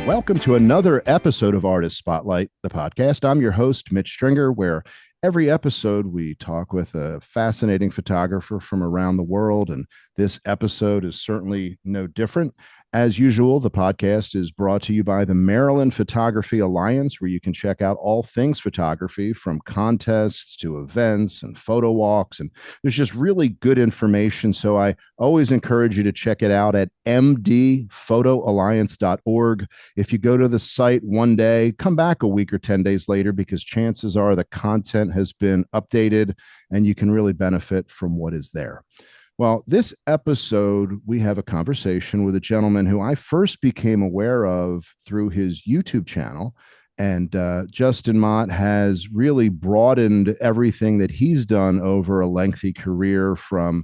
Welcome to another episode of Artist Spotlight, the podcast. I'm your host, Mitch Stringer, where every episode we talk with a fascinating photographer from around the world. And this episode is certainly no different. As usual, the podcast is brought to you by the Maryland Photography Alliance, where you can check out all things photography from contests to events and photo walks. And there's just really good information. So I always encourage you to check it out at mdphotoalliance.org. If you go to the site one day, come back a week or 10 days later, because chances are the content has been updated and you can really benefit from what is there. Well, this episode, we have a conversation with a gentleman who I first became aware of through his YouTube channel. And Justin Mott has really broadened everything that he's done over a lengthy career, from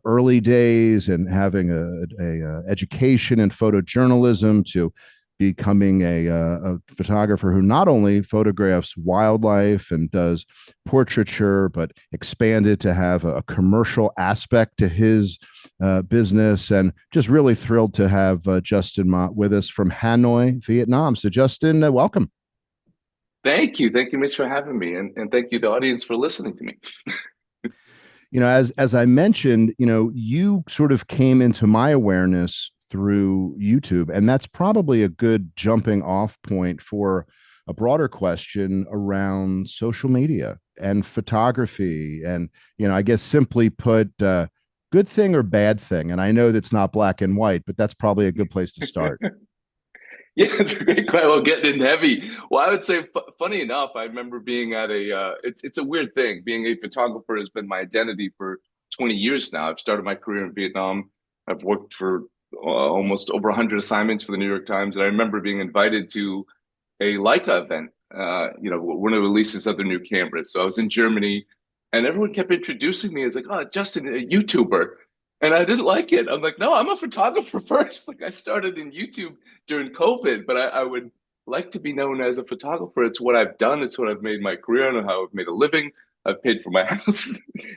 early days and having a education in photojournalism to becoming a photographer who not only photographs wildlife and does portraiture, but expanded to have a commercial aspect to his business. And just really thrilled to have Justin Mott with us from Hanoi, Vietnam. So Justin, welcome. Thank you. Thank you, Mitch, for having me. And thank you, the audience, for listening to me. As I mentioned, you sort of came into my awareness through YouTube, and that's probably a good jumping off point for a broader question around social media and photography. And, I guess simply put, good thing or bad thing. And I know that's not black and white, but that's probably a good place to start. Yeah, it's a great question. Well, getting in heavy. Well, I would say, funny enough, I remember being at it's a weird thing. Being a photographer has been my identity for 20 years now. I've started my career in Vietnam. I've worked for almost over 100 assignments for the New York Times. And I remember being invited to a Leica event, one of the releases of their new cameras. So I was in Germany, and everyone kept introducing me as like, oh, Justin, a YouTuber. And I didn't like it. I'm like, no, I'm a photographer first. Like, I started in YouTube during COVID, but I would like to be known as a photographer. It's what I've done. It's what I've made my career on, how I've made a living. I've paid for my house.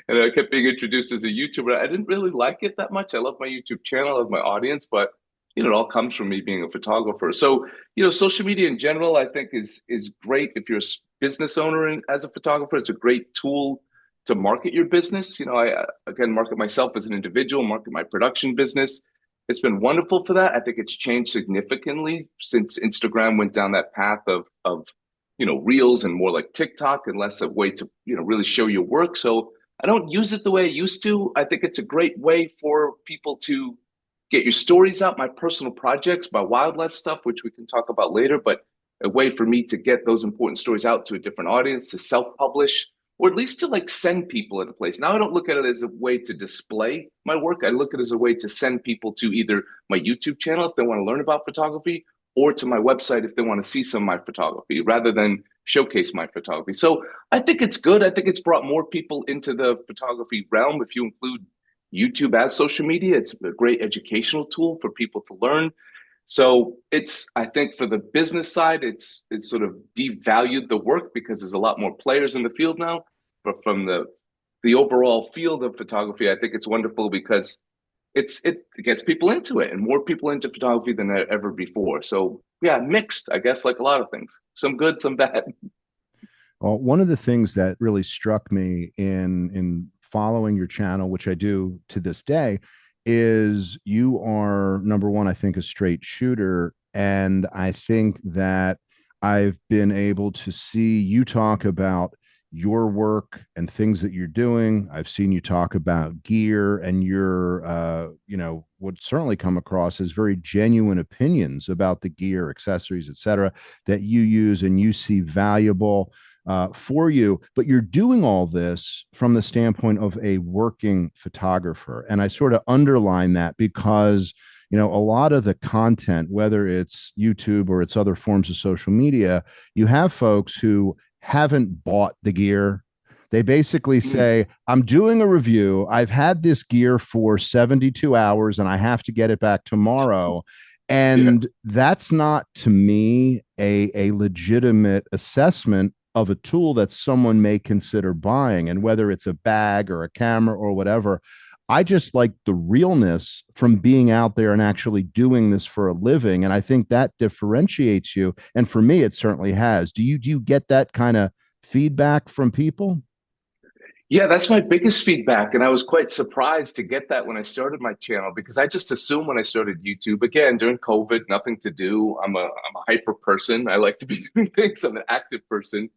And I kept being introduced as a YouTuber. I didn't really like it that much. I love my YouTube channel, I love my audience, but it all comes from me being a photographer. So, social media in general, I think is great if you're a business owner and as a photographer. It's a great tool to market your business. I again market myself as an individual, market my production business. It's been wonderful for that. I think it's changed significantly since Instagram went down that path of reels and more like TikTok and less a way to really show your work. So I don't use it the way I used to. I think it's a great way for people to get your stories out, my personal projects, my wildlife stuff, which we can talk about later, but a way for me to get those important stories out to a different audience, to self-publish, or at least to like send people in a place. Now I don't look at it as a way to display my work. I look at it as a way to send people to either my YouTube channel if they want to learn about photography, or to my website if they want to see some of my photography, rather than showcase my photography. So I think it's good. I think it's brought more people into the photography realm. If you include YouTube as social media, it's a great educational tool for people to learn. So I think for the business side, it's sort of devalued the work because there's a lot more players in the field now. But from the overall field of photography, I think it's wonderful because it gets people into it, and more people into photography than ever before. So yeah, mixed, I guess, like a lot of things. Some good, some bad. Well, one of the things that really struck me in following your channel, which I do to this day, is you are, number one, I think, a straight shooter. And I think that I've been able to see you talk about your work and things that you're doing. I've seen you talk about gear, and would certainly come across as very genuine opinions about the gear, accessories, etc., that you use and you see valuable for you. But you're doing all this from the standpoint of a working photographer. And I sort of underline that because, a lot of the content, whether it's YouTube or it's other forms of social media, you have folks who haven't bought the gear. They basically say, I'm doing a review. I've had this gear for 72 hours and I have to get it back tomorrow. And that's not, to me, a legitimate assessment of a tool that someone may consider buying. And whether it's a bag or a camera or whatever, I just like the realness from being out there and actually doing this for a living. And I think that differentiates you. And for me, it certainly has. Do you get that kind of feedback from people? Yeah, that's my biggest feedback. And I was quite surprised to get that when I started my channel because I just assumed when I started YouTube, again, during COVID, nothing to do. I'm a hyper person. I like to be doing things. I'm an active person.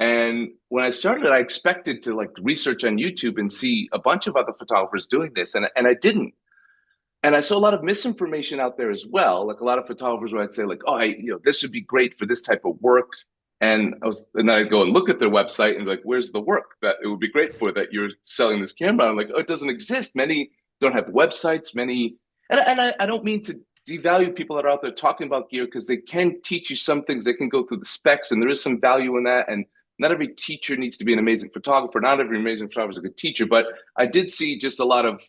And when I started, I expected to like research on YouTube and see a bunch of other photographers doing this. And I didn't. And I saw a lot of misinformation out there as well. Like a lot of photographers where I'd say, like, oh, this would be great for this type of work. And then I'd go and look at their website and be like, where's the work that it would be great for that you're selling this camera? I'm like, oh, it doesn't exist. Many don't have websites, I don't mean to devalue people that are out there talking about gear because they can teach you some things. They can go through the specs and there is some value in that. And not every teacher needs to be an amazing photographer. Not every amazing photographer is a good teacher, but I did see just a lot of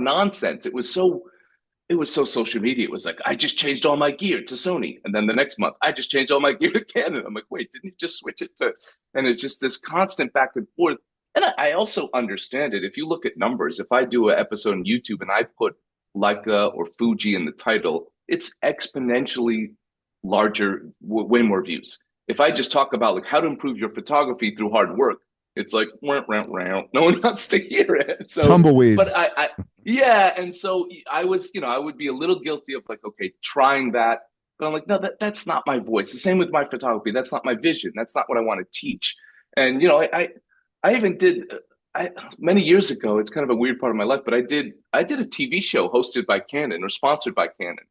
nonsense. It was so social media. It was like, I just changed all my gear to Sony. And then the next month, I just changed all my gear to Canon. I'm like, wait, didn't you just switch it to? And it's just this constant back and forth. And I also understand it. If you look at numbers, if I do an episode on YouTube and I put Leica or Fuji in the title, it's exponentially larger, way more views. If I just talk about like how to improve your photography through hard work, it's like no one wants to hear it. So, but Tumbleweeds. yeah, and so I would be a little guilty of like, okay, trying that, but I'm like, no, that's not my voice. The same with my photography. That's not my vision. That's not what I want to teach. And I even did. I Many years ago. It's kind of a weird part of my life, but I did a TV show hosted by Canon or sponsored by Canon.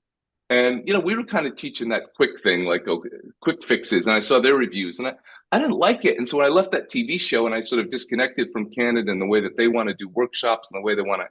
And we were kind of teaching that quick thing, like okay, quick fixes, and I saw their reviews, and I didn't like it. And so when I left that TV show and I sort of disconnected from Canon and the way that they want to do workshops and the way they want to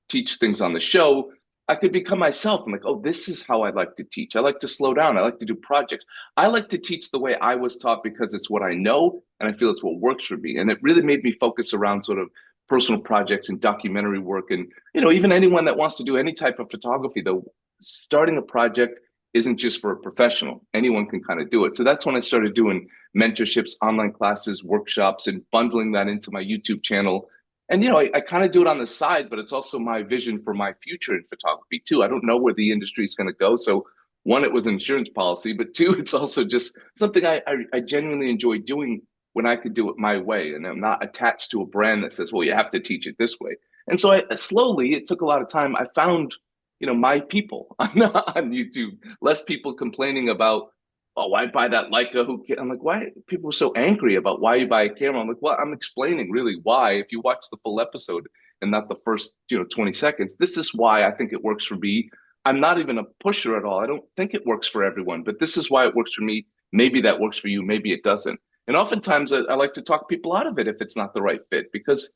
teach things on the show, I could become myself. I'm like, oh, this is how I like to teach. I like to slow down. I like to do projects. I like to teach the way I was taught because it's what I know and I feel it's what works for me. And it really made me focus around sort of personal projects and documentary work. And, even anyone that wants to do any type of photography, though, starting a project isn't just for a professional. Anyone can kind of do it. So that's when I started doing mentorships, online classes, workshops, and bundling that into my YouTube channel. And I kind of do it on the side, but it's also my vision for my future in photography too. I don't know where the industry is going to go. So one, it was an insurance policy, but two, it's also just something I genuinely enjoy doing when I could do it my way. And I'm not attached to a brand that says, well, you have to teach it this way. And so slowly, it took a lot of time. I found my people on YouTube, less people complaining about, oh, why buy that Leica? I'm like, why people are so angry about why you buy a camera? I'm like, well, I'm explaining really why. If you watch the full episode and not the first, 20 seconds, this is why I think it works for me. I'm not even a pusher at all. I don't think it works for everyone, but this is why it works for me. Maybe that works for you. Maybe it doesn't. And oftentimes I like to talk people out of it if it's not the right fit because,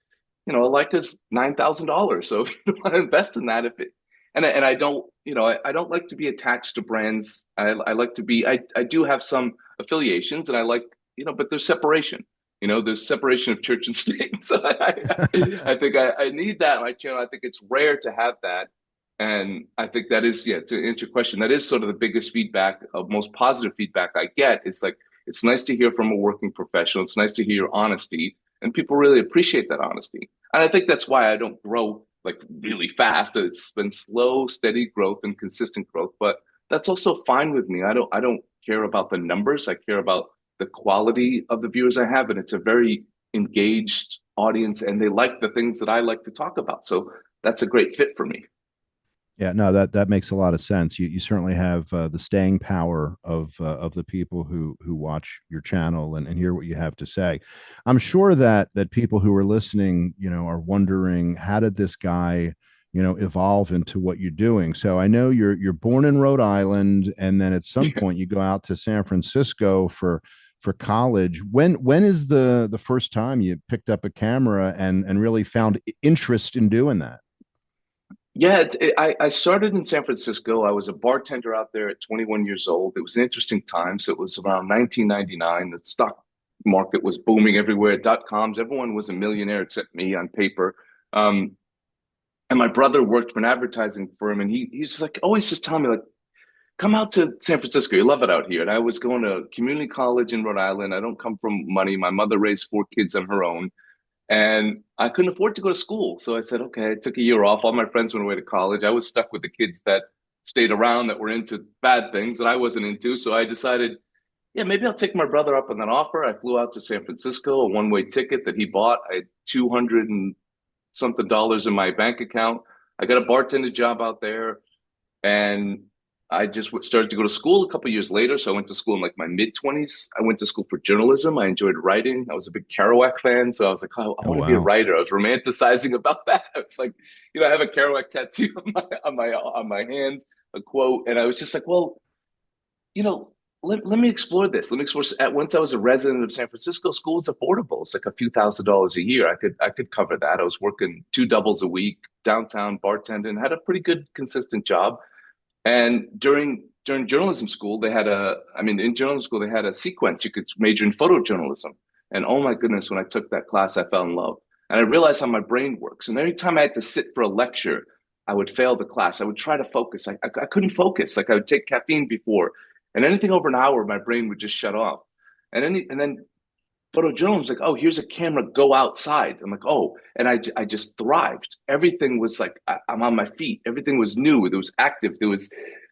a Leica's $9,000. So if you want to invest in that, if it, and I don't, I don't like to be attached to brands. I like to be, I do have some affiliations and I like, but there's separation, there's separation of church and state. So I think I need that on my channel. I think it's rare to have that. And I think that is, yeah, to answer your question, that is sort of the biggest feedback, most positive feedback I get. It's like, it's nice to hear from a working professional. It's nice to hear your honesty and people really appreciate that honesty. And I think that's why I don't grow like really fast. It's been slow, steady growth and consistent growth, but that's also fine with me. I don't care about the numbers. I care about the quality of the viewers I have, and it's a very engaged audience, and they like the things that I like to talk about. So that's a great fit for me. Yeah, no, that makes a lot of sense. You certainly have the staying power of the people who watch your channel and hear what you have to say. I'm sure that people who are listening, are wondering how did this guy, evolve into what you're doing. So I know you're born in Rhode Island, and then at some point you go out to San Francisco for college. When is the first time you picked up a camera and really found interest in doing that? Yeah, I started in San Francisco. I was a bartender out there at 21 years old. It was an interesting time. So it was around 1999. The stock market was booming everywhere. Dot coms. Everyone was a millionaire except me on paper. Um, and my brother worked for an advertising firm, and he's just like always just telling me like, come out to San Francisco. You love it out here. And I was going to community college in Rhode Island. I don't come from money. My mother raised four kids on her own. And I couldn't afford to go to school. So I said, okay, I took a year off. All my friends went away to college. I was stuck with the kids that stayed around that were into bad things that I wasn't into. So I decided, yeah, maybe I'll take my brother up on that offer. I flew out to San Francisco, a one-way ticket that he bought. I had 200 and something dollars in my bank account. I got a bartender job out there, and I just started to go to school a couple of years later. So I went to school in like my mid 20s. I went to school for journalism. I enjoyed writing. I was a big Kerouac fan. So I was like, oh, I Oh, want to be a wow. writer. I was romanticizing about that. I was like, I have a Kerouac tattoo on my hand, a quote. And I was just like, well, you know, let me explore this. Let me explore. Once I was a resident of San Francisco, school was affordable. It's like a few $1,000s a year. I could cover that. I was working two doubles a week, downtown bartending, had a pretty good consistent job. And during journalism school, in journalism school they had a sequence. You could major in photojournalism. And oh my goodness, when I took that class, I fell in love. And I realized how my brain works. And every time I had to sit for a lecture, I would fail the class. I would try to focus. I couldn't focus. Like I would take caffeine before, and anything over an hour, my brain would just shut off. And then photojournalism was like, oh, here's a camera, go outside. I'm like, oh, and I just thrived. Everything was like, I'm on my feet. Everything was new. It was active.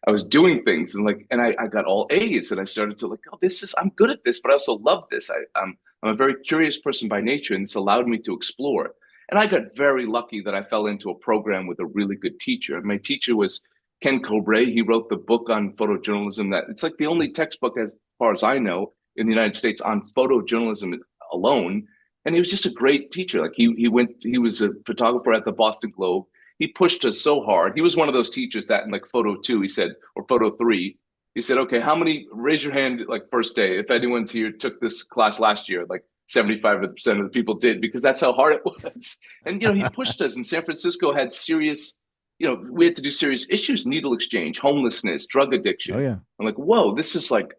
I was doing things, and I got all A's, and I started to like, oh, I'm good at this, but I also love this. I'm a very curious person by nature, and this allowed me to explore. And I got very lucky that I fell into a program with a really good teacher. My teacher was Ken Cobre. He wrote the book on photojournalism that it's like the only textbook, as far as I know, in the United States on photojournalism alone. And he was just a great teacher. Like he was a photographer at the Boston Globe. He pushed us so hard. He was one of those teachers that in like photo two, he said, or photo three, he said, okay, how many, raise your hand like first day. If anyone's here took this class last year, like 75% of the people did, because that's how hard it was. And, he pushed us. And San Francisco had serious, we had to do serious issues, needle exchange, homelessness, drug Oh, addiction. yeah. I'm like, whoa, this is like,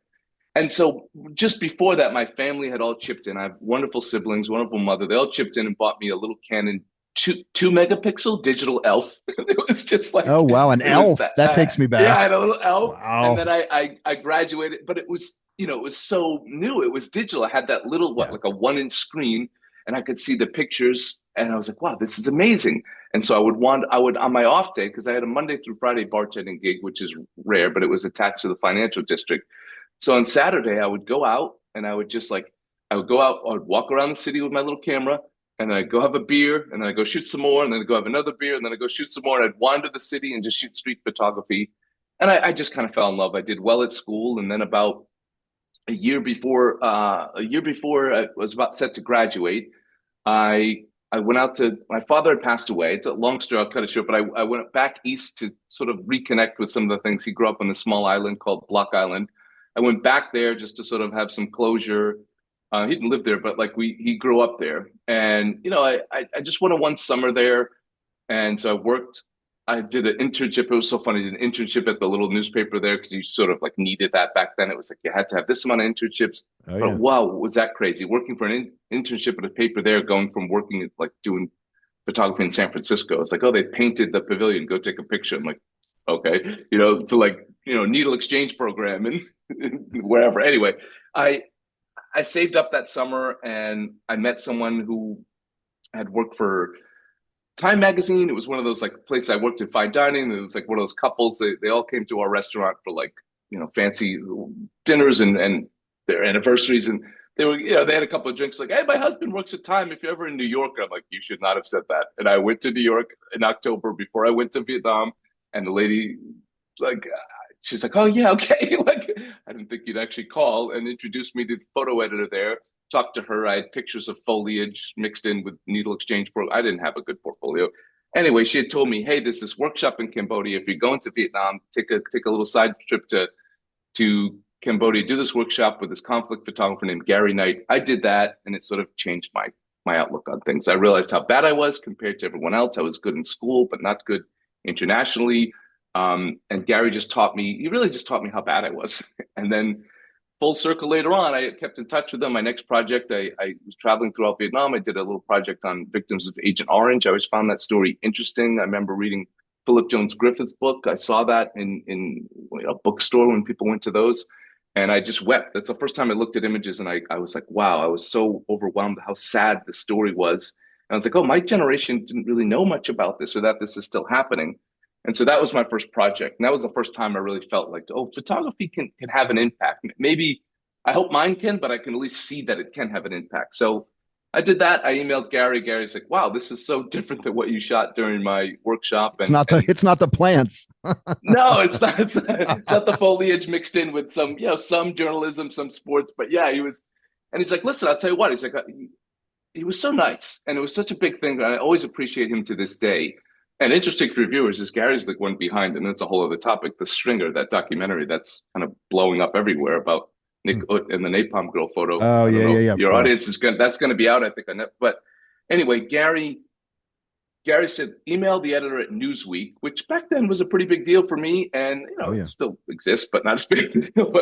and so just before that, my family had all chipped in. I have wonderful siblings, wonderful mother. They all chipped in and bought me a little Canon two megapixel digital elf. It was just Oh, like wow. An it was elf. that. That takes me Yeah, I back. had a little elf, and Wow. then I graduated, but it was it was so new. It was digital. I had that little Yeah. like a 1 inch screen, and I could see the pictures, and I was like, wow, this is amazing. And so I would on my off day because I had a Monday through Friday bartending gig, which is rare, but it was attached to the financial district. So on Saturday, I would go out and I would just like, I would go out, I would walk around the city with my little camera, and then I'd go have a beer, and then I'd go shoot some more, and then I'd go have another beer, and then I'd go shoot some more, and I'd wander the city and just shoot street photography. And I just kind of fell in love. I did well at school, and then about a year before I was about set to graduate, I went out to my father had passed away. It's a long story. I'll cut it short, but I went back east to sort of reconnect with some of the things. He grew up on a small island called Block Island. I went back there just to sort of have some closure. He didn't live there, but like he grew up there, and I just went a one summer there, and so I worked. I did an internship. It was so funny. I did an internship at the little newspaper there because you sort of like needed that back then. It was like you had to have this amount of internships. Oh, But yeah. wow, was that crazy? Working for an internship at a paper there, going from working at like doing photography in San Francisco. It's like, oh, they painted the pavilion. Go take a picture. I'm like, okay, to like needle exchange program and wherever. Anyway, I I saved up that summer and I met someone who had worked for Time Magazine. It was one of those like places I worked in fine dining. It was like one of those couples. They all came to our restaurant for like fancy dinners and their anniversaries, and they had a couple of drinks. Like, hey, my husband works at Time. If you're ever in New York, I'm like, you should not have said that. And I went to New York in October before I went to Vietnam, and the lady like she's like, oh yeah, okay. Like I didn't think you'd actually call, and introduced me to the photo editor there. Talked to her. I had pictures of foliage mixed in with needle exchange. I didn't have a good portfolio. Anyway, she had told me, hey, there's this workshop in Cambodia. If you're going to Vietnam, take a little side trip to Cambodia, do this workshop with this conflict photographer named Gary Knight. I did that, and it sort of changed my outlook on things. I realized how bad I was compared to everyone else. I was good in school, but not good internationally. And Gary just taught me. He really just taught me how bad I was. And then full circle later on, I kept in touch with them. My next project, I was traveling throughout Vietnam. I did a little project on victims of Agent Orange. I always found that story interesting. I remember reading Philip Jones Griffith's book. I saw that in a bookstore when people went to those. And I just wept. That's the first time I looked at images, and I was like, wow, I was so overwhelmed how sad the story was. I was like, oh, my generation didn't really know much about this or that this is still happening. And so that was my first project. And that was the first time I really felt like, oh, photography can have an impact. Maybe I hope mine can, but I can at least see that it can have an impact. So I did that. I emailed Gary. Gary's like, wow, this is so different than what you shot during my workshop. And It's not the plants. no, it's not the foliage mixed in with some, some journalism, some sports. But yeah, and he's like, listen, I'll tell you what. He's like, he was so nice, and it was such a big thing that I always appreciate him to this day. And interesting for viewers is Gary's the one behind, and that's a whole other topic. The Stringer, that documentary that's kind of blowing up everywhere about Nick Hmm. Ut and the Napalm Girl photo. Oh I don't yeah, know yeah, if yeah. Of your course. audience is going. That's going to be out, I think, on that. But anyway, Gary said, email the editor at Newsweek, which back then was a pretty big deal for me. And, Oh it yeah. still exists, but not as big a deal.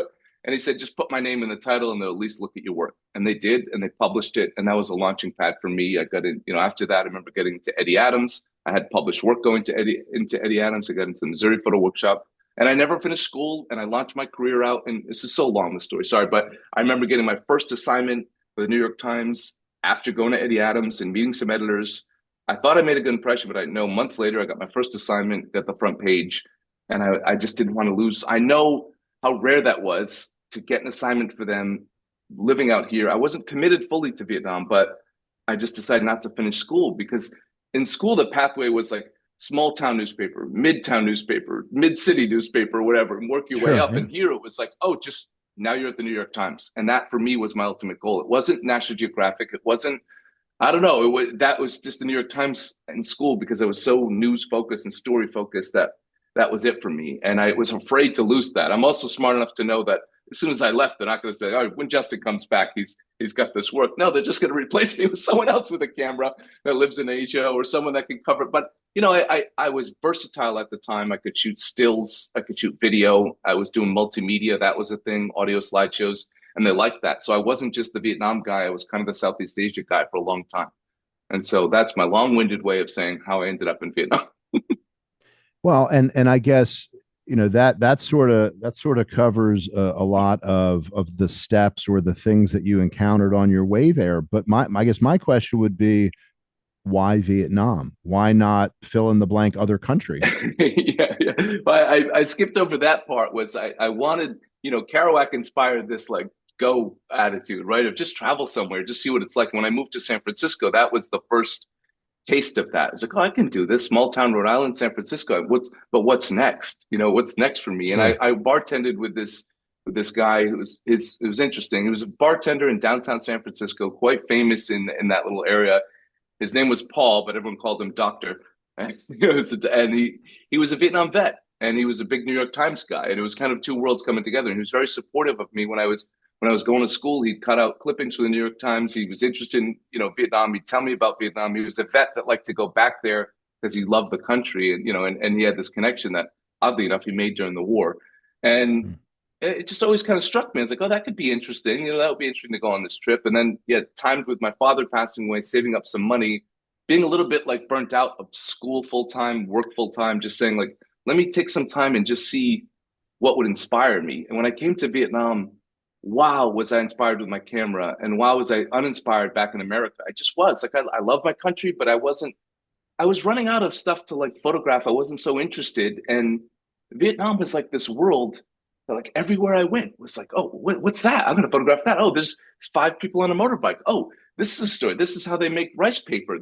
And he said, just put my name in the title and they'll at least look at your work. And they did, and they published it. And that was a launching pad for me. I got in, after that, I remember getting into Eddie Adams. I had published work going into Eddie Adams. I got into the Missouri Photo Workshop. And I never finished school, and I launched my career out. And this is so long, the story, sorry. But I remember getting my first assignment for the New York Times after going to Eddie Adams and meeting some editors. I thought I made a good impression, but I know months later I got my first assignment, got the front page, and I just didn't want to lose. I know how rare that was to get an assignment for them living out here. I wasn't committed fully to Vietnam, but I just decided not to finish school because in school the pathway was like small town newspaper, midtown newspaper, mid city newspaper, whatever, and work your way Sure. up. Yeah. And here it was like, oh, just now you're at the New York Times, and that for me was my ultimate goal. It wasn't National Geographic. It wasn't I don't know. That was just the New York Times in school because I was so news focused and story focused that that was it for me. And I was afraid to lose that. I'm also smart enough to know that as soon as I left, they're not going to say, "Oh, when Justin comes back, he's got this work." No, they're just going to replace me with someone else with a camera that lives in Asia or someone that can cover it. But I was versatile at the time. I could shoot stills, I could shoot video. I was doing multimedia. That was a thing, audio slideshows, and they liked that. So I wasn't just the Vietnam guy. I was kind of the Southeast Asia guy for a long time. And so that's my long-winded way of saying how I ended up in Vietnam. Well, and I guess that sort of covers a lot of the steps or the things that you encountered on your way there. But I guess my question would be, why Vietnam? Why not fill in the blank other country? Yeah. I skipped over that part. Was I wanted, Kerouac inspired this like go attitude, right? Of just travel somewhere, just see what it's like. When I moved to San Francisco, that was the first taste of that. It's like, oh, I can do this. Small town Rhode Island, San Francisco. What's next? What's next for me? And Sure. I bartended with this guy who it was interesting. He was a bartender in downtown San Francisco, quite famous in that little area. His name was Paul, but everyone called him Doctor. And he was a Vietnam vet, and he was a big New York Times guy, and it was kind of two worlds coming together. And he was very supportive of me when I was going to school. He'd cut out clippings for the New York Times. He was interested in Vietnam. He'd tell me about Vietnam. He was a vet that liked to go back there because he loved the country, and he had this connection that oddly enough he made during the war, and it just always kind of struck me. I was like, oh, that could be interesting. That would be interesting to go on this trip. And then, yeah, timed with my father passing away, saving up some money, being a little bit like burnt out of school full time, work full time, just saying like, let me take some time and just see what would inspire me. And when I came to Vietnam, wow, was I inspired with my camera, and wow, was I uninspired back in America. I just was like, I love my country, but I wasn't. I was running out of stuff to like photograph. I wasn't so interested, and Vietnam was like this world that like everywhere I went was like, oh, what's that? I'm going to photograph that. Oh, there's five people on a motorbike. Oh, this is a story. This is how they make rice paper.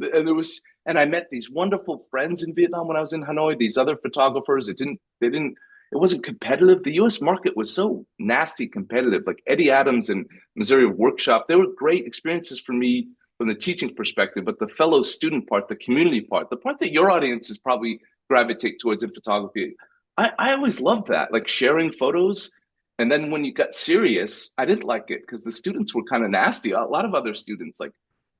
And I met these wonderful friends in Vietnam when I was in Hanoi. These other photographers. It wasn't competitive. The U.S. market was so nasty competitive. Like Eddie Adams and Missouri Workshop, they were great experiences for me from the teaching perspective, but the fellow student part, the community part, the part that your audience is probably gravitate towards in photography, I always loved that, like sharing photos. And then when you got serious, I didn't like it because the students were kind of nasty. A lot of other students, like,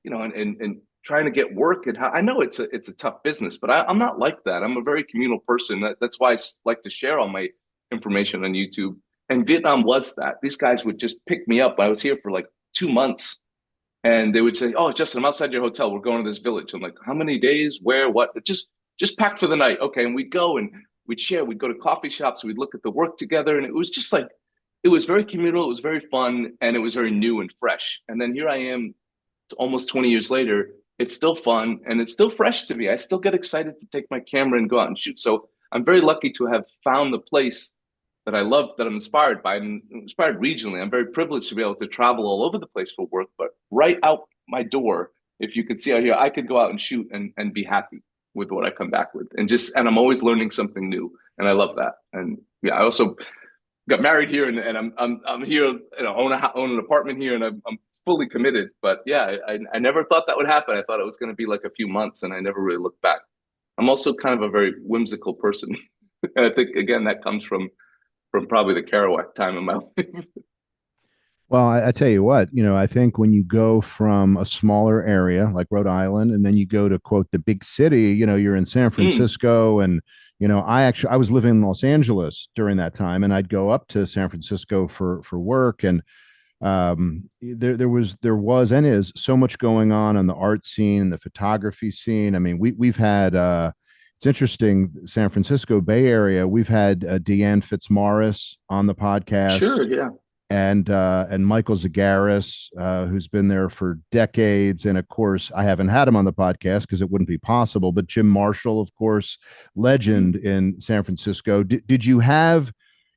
and trying to get work. And how, I know it's a tough business, but I'm not like that. I'm a very communal person. That's why I like to share all my information on YouTube. And Vietnam was that. These guys would just pick me up. I was here for like 2 months, and they would say, "Oh, Justin, I'm outside your hotel. We're going to this village." I'm like, "How many days? Where? What?" Just pack for the night, okay? And we'd go and we'd share. We'd go to coffee shops. We'd look at the work together, and it was just like it was very communal. It was very fun, and it was very new and fresh. And then here I am, almost 20 years later. It's still fun and it's still fresh to me. I still get excited to take my camera and go out and shoot. So I'm very lucky to have found the place that I love, that I'm inspired by. I'm inspired regionally. I'm very privileged to be able to travel all over the place for work, but right out my door, if you could see out here, I could go out and shoot and be happy with what I come back with. And I'm always learning something new. And I love that. And yeah, I also got married here and I'm here, own an apartment here and I'm fully committed. But yeah, I never thought that would happen. I thought it was going to be like a few months and I never really looked back. I'm also kind of a very whimsical person. And I think again that comes from probably the Kerouac time in my life. Well, I tell you what, I think when you go from a smaller area like Rhode Island, and then you go to quote the big city, you're in San Mm, Francisco, and I was living in Los Angeles during that time, and I'd go up to San Francisco for work, and there was and is so much going on the art scene, the photography scene. I mean, we've had it's interesting, San Francisco Bay Area. We've had Deanne Fitzmaurice on the sure, podcast, yeah. and Michael Zagaris, who's been there for decades. And of course, I haven't had him on the podcast because it wouldn't be possible. But Jim Marshall, of course, legend Mm. in San Francisco. Did you have,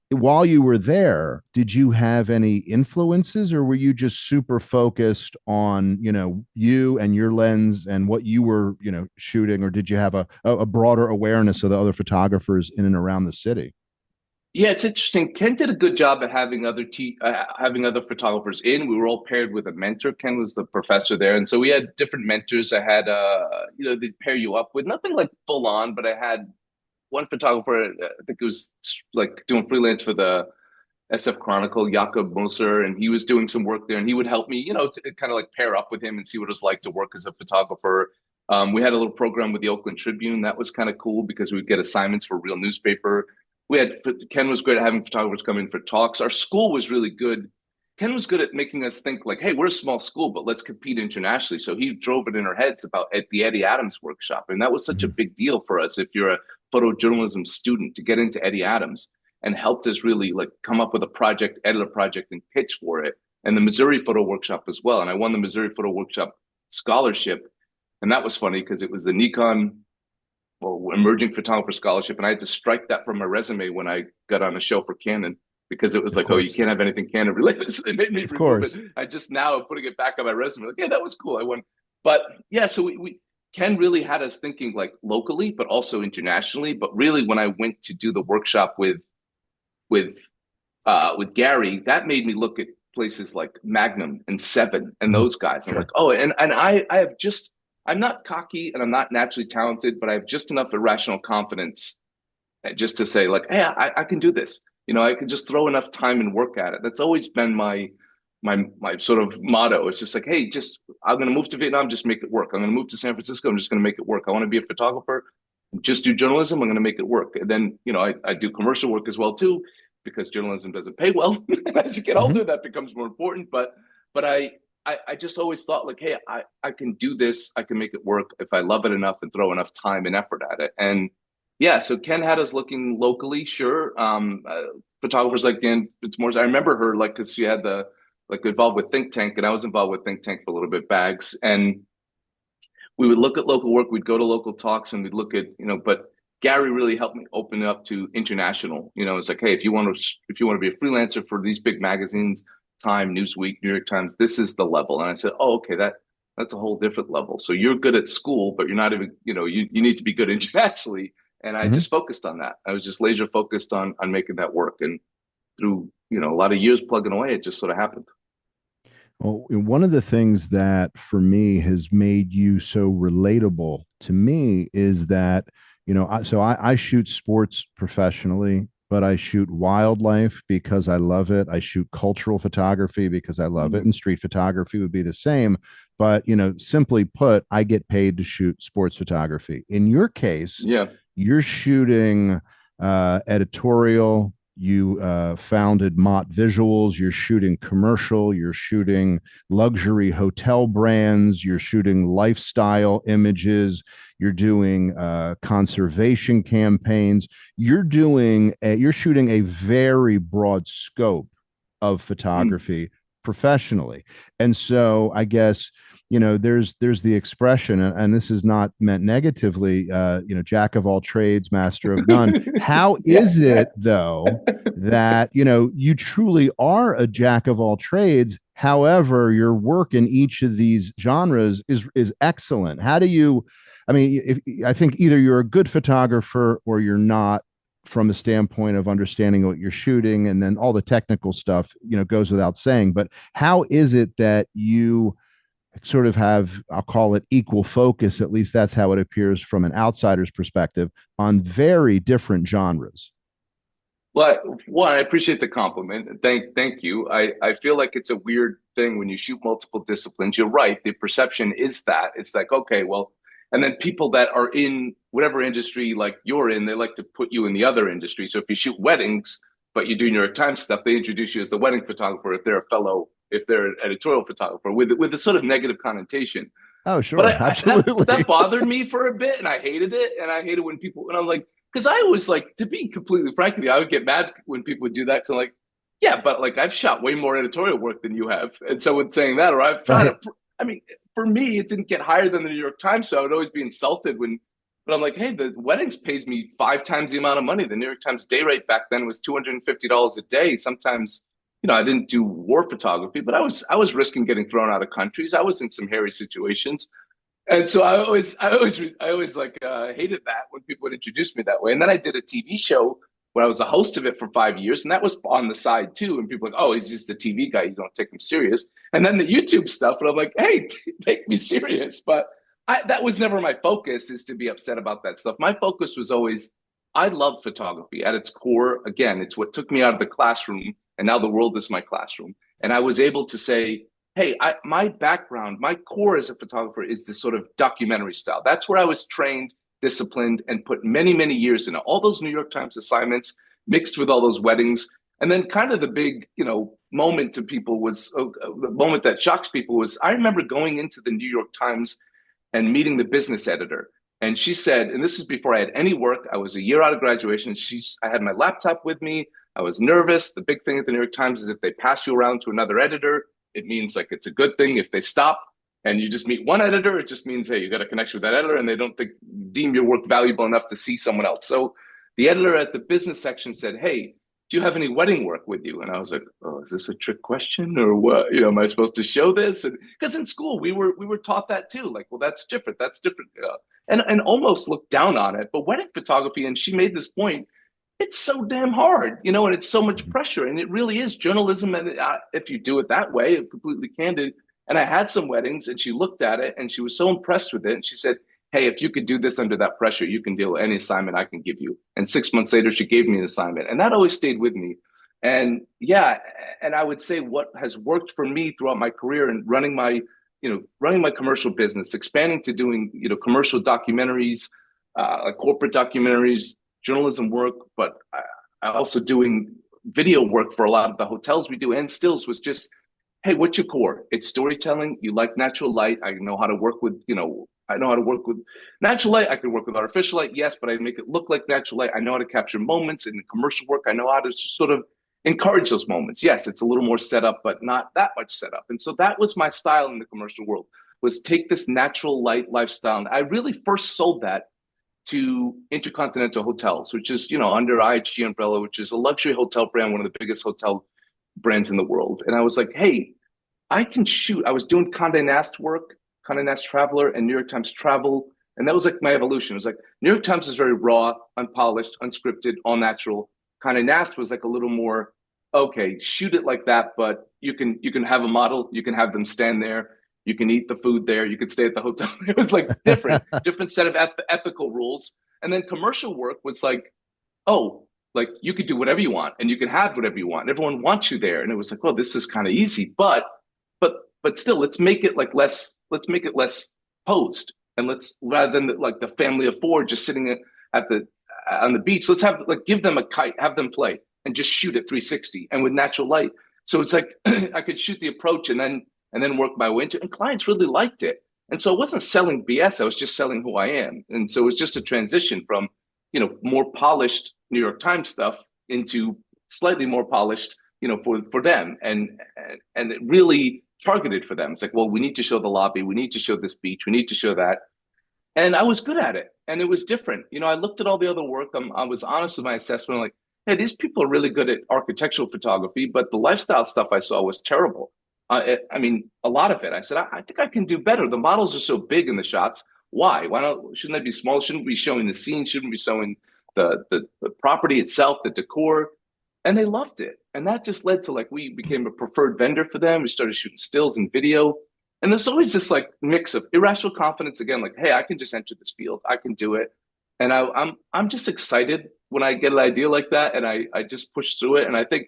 while you were there, did you have any influences, or were you just super focused on you and your lens and what you were shooting, or did you have a broader awareness of the other photographers in and around the city? Yeah, it's interesting. Ken did a good job at having other photographers in. We were all paired with a mentor. Ken was the professor there, and so we had different mentors. I had, they'd pair you up with nothing like full on, but I had one photographer. I think it was like doing freelance for the SF Chronicle, Jakob Moser, and he was doing some work there, and he would help me, kind of like pair up with him and see what it was like to work as a photographer. We had a little program with the Oakland Tribune that was kind of cool because we'd get assignments for real newspaper. We had Ken was great at having photographers come in for talks. Our school was really good. Ken was good at making us think like, hey, we're a small school, but let's compete internationally. So he drove it in our heads about at the Eddie Adams workshop, and that was such a Mhm. big deal for us if you're a photojournalism student to get into Eddie Adams and helped us really like come up with a project, edit a project, and pitch for it. And the Missouri Photo Workshop as well. And I won the Missouri Photo Workshop scholarship, and that was funny because it was the Nikon Emerging Photographer Scholarship, and I had to strike that from my resume when I got on a show for Canon because it was Of like, oh, you course. can't have anything Canon related. So they made me Of remove it. course. I just now am putting it back on my resume. Like, yeah, that was cool. I won. But yeah, so we Ken really had us thinking like locally, but also internationally. But really, when I went to do the workshop with with Gary, that made me look at places like Magnum and Seven and Mhm. those guys. I'm like, Sure. oh, and I have just I'm not cocky and I'm not naturally talented, but I have just enough irrational confidence just to say like, hey, I can do this. I can just throw enough time and work at it. That's always been my sort of motto. It's just like, hey, just I'm going to move to Vietnam, just make it work. I'm going to move to San Francisco, I'm just going to make it work. I want to be a photographer, just do journalism. I'm going to make it work. And then I do commercial work as well too, because journalism doesn't pay well. As you get Hmm. older, that becomes more important. But I just always thought like, hey, I can do this. I can make it work if I love it enough and throw enough time and effort at it. And yeah, so Ken had us looking locally, sure. Photographers like Dan Fitzmaurice. I remember her like because she had the like involved with Think Tank, and I was involved with Think Tank for a little bit, Bags, and we would look at local work. We'd go to local talks, and we'd look at But Gary really helped me open it up to international. It's like, hey, if you want to be a freelancer for these big magazines, Time, Newsweek, New York Times, this is the level. And I said, oh, okay, that's a whole different level. So you're good at school, but you're not even, you need to be good internationally. And I Hmm. just focused on that. I was just laser focused on making that work. And through, a lot of years plugging away, it just sort of happened. Well, one of the things that for me has made you so relatable to me is that, I shoot sports professionally, but I shoot wildlife because I love it. I shoot cultural photography because I love it. Mm. And street photography would be the same. But, simply put, I get paid to shoot sports photography. In your case, Yeah. you're shooting editorial. You founded Mott Visuals. You're shooting commercial. You're shooting luxury hotel brands. You're shooting lifestyle images. You're doing conservation campaigns. You're shooting a very broad scope of Mm. photography professionally. And so I guess there's the expression, and this is not meant negatively, jack of all trades, master of none. How Yeah. is it though that you truly are a jack of all trades? However, your work in each of these genres is excellent. How do you? I mean, I think either you're a good photographer or you're not, from a standpoint of understanding what you're shooting, and then all the technical stuff, goes without saying. But how is it that you sort of have, I'll call it, equal focus, at least that's how it appears from an outsider's perspective, on very different genres? Well, one, I appreciate the compliment. Thank you. I feel like it's a weird thing when you shoot multiple disciplines. You're right. The perception is that it's like, okay, well, and then people that are in whatever industry like you're in, they like to put you in the other industry. So if you shoot weddings, but you do New York Times stuff, they introduce you as the wedding photographer if they're an editorial photographer with a sort of negative connotation. Oh, But sure, that absolutely. bothered me for a bit, and I hated it. And I hated when people, and I'm like, because I was like, to be completely frank with you, I would get mad when people would do that. So I'm like, yeah, but like I've shot way more editorial work than you have, and so with saying that, or I've tried Right. to, I mean, for me, it didn't get higher than the New York Times, so I would always be insulted when. But I'm like, hey, the weddings pays me 5 times the amount of money. The New York Times day rate back then was $250 a day. Sometimes, I didn't do war photography, but I was risking getting thrown out of countries. I was in some hairy situations. And so I always like hated that when people would introduce me that way. And then I did a TV show where I was the host of it for 5 years, and that was on the side too. And people were like, oh, he's just a TV guy. You don't take him serious. And then the YouTube stuff, and I'm like, hey, take me serious. But that was never my focus, is to be upset about that stuff. My focus was always, I love photography at its core. Again, it's what took me out of the classroom, and now the world is my classroom. And I was able to say, hey, my background, my core as a photographer is this sort of documentary style. That's where I was trained, disciplined, and put many, many years in it. All those New York Times assignments mixed with all those weddings. And then kind of the big, moment to people was the moment that shocks people was I remember going into the New York Times and meeting the business editor. And she said, and this is before I had any work. I was a year out of graduation. I had my laptop with me. I was nervous. The big thing at the New York Times is if they pass you around to another editor, it means like it's a good thing. If they stop and you just meet one editor, it just means, hey, you got a connection with that editor, and they don't deem your work valuable enough to see someone else. So the editor at the business section said, hey, do you have any wedding work with you? And I was like, oh, is this a trick question or what? Am I supposed to show this? And because in school we were taught that too. Like, well, that's different. That's different. And almost looked down on it. But wedding photography, and she made this point, it's so damn hard, and it's so much pressure. And it really is journalism. And if you do it that way, completely candid. And I had some weddings, and she looked at it and she was so impressed with it. And she said, hey, if you could do this under that pressure, you can deal with any assignment I can give you. And 6 months later, she gave me an assignment. And that always stayed with me. And yeah, and I would say what has worked for me throughout my career and running my commercial business, expanding to doing, commercial documentaries, like corporate documentaries, journalism work, but I also doing video work for a lot of the hotels we do and stills was just, hey, what's your core? It's storytelling. You like natural light. I know how to work with, I know how to work with natural light. I can work with artificial light, yes, but I make it look like natural light. I know how to capture moments in the commercial work. I know how to sort of encourage those moments. Yes, it's a little more set up, but not that much set up. And so that was my style in the commercial world, was take this natural light lifestyle. And I really first sold that to Intercontinental Hotels, which is, under IHG umbrella, which is a luxury hotel brand, one of the biggest hotel brands in the world. And I was like, hey, I can shoot. I was doing Condé Nast work, Condé Nast Traveler and New York Times Travel. And that was like my evolution. It was like New York Times is very raw, unpolished, unscripted, all natural. Condé Nast was like a little more, okay, shoot it like that, but you can have a model, you can have them stand there, you can eat the food there, you could stay at the hotel. It was like different set of ethical rules. And then commercial work was like, oh, like you could do whatever you want and you can have whatever you want. Everyone wants you there. And it was like, well, this is kind of easy, but still, let's make it less posed. And let's, rather than like the family of four just sitting at the on the beach, let's have like give them a kite, have them play and just shoot at 360 and with natural light. So it's like I could shoot the approach and then work my way into it. And clients really liked it. And so I wasn't selling BS. I was just selling who I am. And so it was just a transition from, more polished New York Times stuff into slightly more polished, for them. And it really targeted for them. It's like, well, we need to show the lobby, we need to show this beach, we need to show that. And I was good at it, and it was different. I looked at all the other work. I was honest with my assessment. I'm like, hey, these people are really good at architectural photography, but the lifestyle stuff I saw was terrible. I mean, a lot of it. I said, I think I can do better. The models are so big in the shots. Why? Why don't? Shouldn't they be small? Shouldn't we be showing the scene? Shouldn't we be showing the property itself, the decor? And they loved it. And that just led to, like, we became a preferred vendor for them. We started shooting stills and video. And there's always this like mix of irrational confidence again, like, hey, I can just enter this field, I can do it. And I'm just excited when I get an idea like that, and I just push through it. And I think,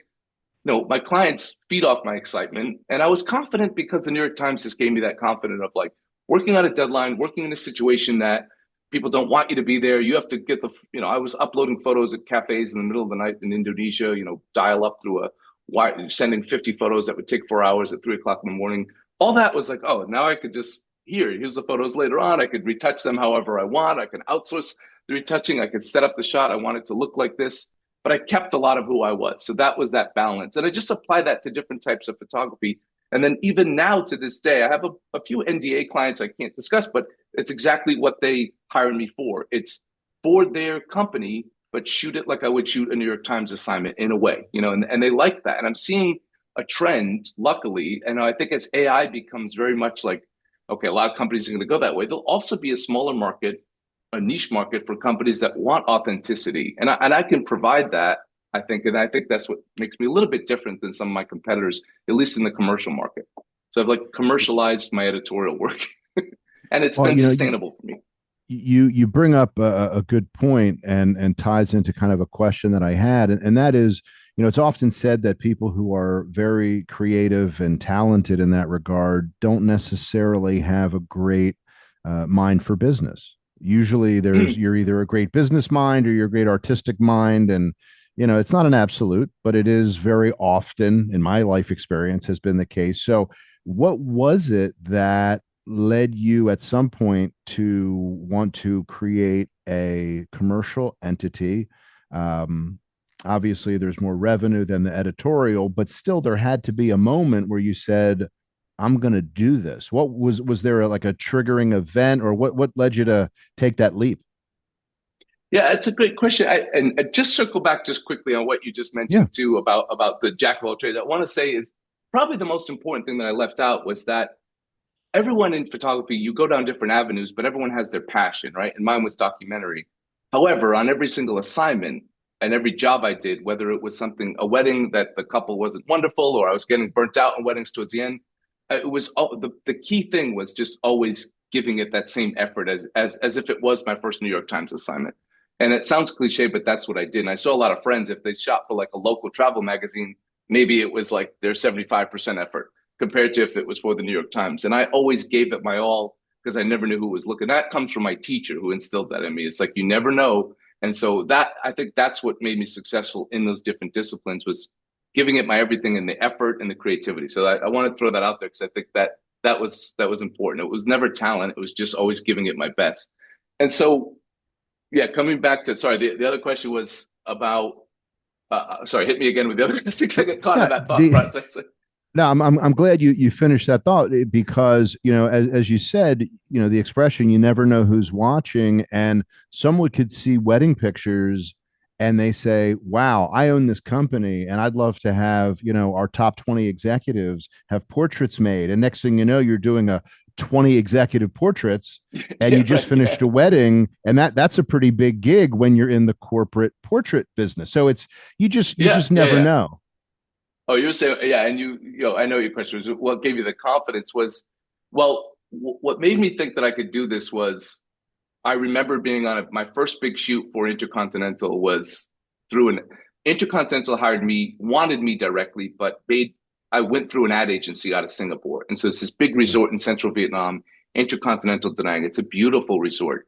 my clients feed off my excitement. And I was confident because the New York Times just gave me that confidence of, like, working on a deadline, working in a situation that people don't want you to be there. You have to get I was uploading photos at cafes in the middle of the night in Indonesia, dial up through a wire, sending 50 photos that would take 4 hours at 3 o'clock in the morning. All that was like, oh, now I could just, here's the photos later on. I could retouch them however I want. I can outsource the retouching. I could set up the shot. I want it to look like this, but I kept a lot of who I was. So that was that balance. And I just applied that to different types of photography. And then even now to this day, I have a few NDA clients I can't discuss, but it's exactly what they hired me for. It's for their company, but shoot it like I would shoot a New York Times assignment in a way, and they like that. And I'm seeing a trend, luckily, and I think as AI becomes very much like, okay, a lot of companies are going to go that way. There'll also be a smaller market, a niche market for companies that want authenticity, and I can provide that. I think, and I think that's what makes me a little bit different than some of my competitors, at least in the commercial market. So I've, like, commercialized my editorial work, and it's Well, been sustainable for me. you bring up a good point, and ties into kind of a question that I had, and that is, it's often said that people who are very creative and talented in that regard don't necessarily have a great mind for business. Usually, you're either a great business mind or you're a great artistic mind, and it's not an absolute, but it is very often, in my life experience, has been the case. So, what was it that led you at some point to want to create a commercial entity? Um, Obviously, there's more revenue than the editorial, but still, there had to be a moment where you said, "I'm going to do this." What was there like a triggering event, or what led you to take that leap? Yeah, it's a great question. And just circle back just quickly on what you just Yeah. mentioned too about the jack of all trades. I want to say is probably the most important thing that I left out was that everyone in photography, you go down different avenues, but everyone has their passion, right? And mine was documentary. However, on every single assignment and every job I did, whether it was a wedding that the couple wasn't wonderful, or I was getting burnt out on weddings towards the end, it was the key thing was just always giving it that same effort as if it was my first New York Times assignment. And it sounds cliche, but that's what I did. And I saw a lot of friends, if they shot for like a local travel magazine, maybe it was like their 75% effort compared to if it was for the New York Times. And I always gave it my all because I never knew who was looking. That comes from my teacher who instilled that in me. It's like, you never know. And so I think that's what made me successful in those different disciplines, was giving it my everything, and the effort and the creativity. So I want to throw that out there because I think that was important. It was never talent. It was just always giving it my best. And so, yeah, coming back to, sorry, the other question was about, sorry, hit me again with the other questions. I get caught in Yeah, that thought process. no, I'm glad you finished that thought, because as you said, the expression, you never know who's watching, and someone could see wedding pictures and they say, "Wow, I own this company and I'd love to have our top 20 executives have portraits made," and next thing you know, you're doing a 20 executive portraits, and you Yeah, just right. finished Yeah. a wedding, and that's a pretty big gig when you're in the corporate portrait business. So it's you Yeah. just Yeah. never Yeah. know. Oh, you were saying, yeah, and I know your question was what gave you the confidence was, well, what made me think that I could do this was I remember being on my first big shoot for Intercontinental was through an Intercontinental hired me, wanted me directly, but I went through an ad agency out of Singapore. And so it's this big Yeah. resort in central Vietnam, Intercontinental Da Nang. It's a beautiful resort.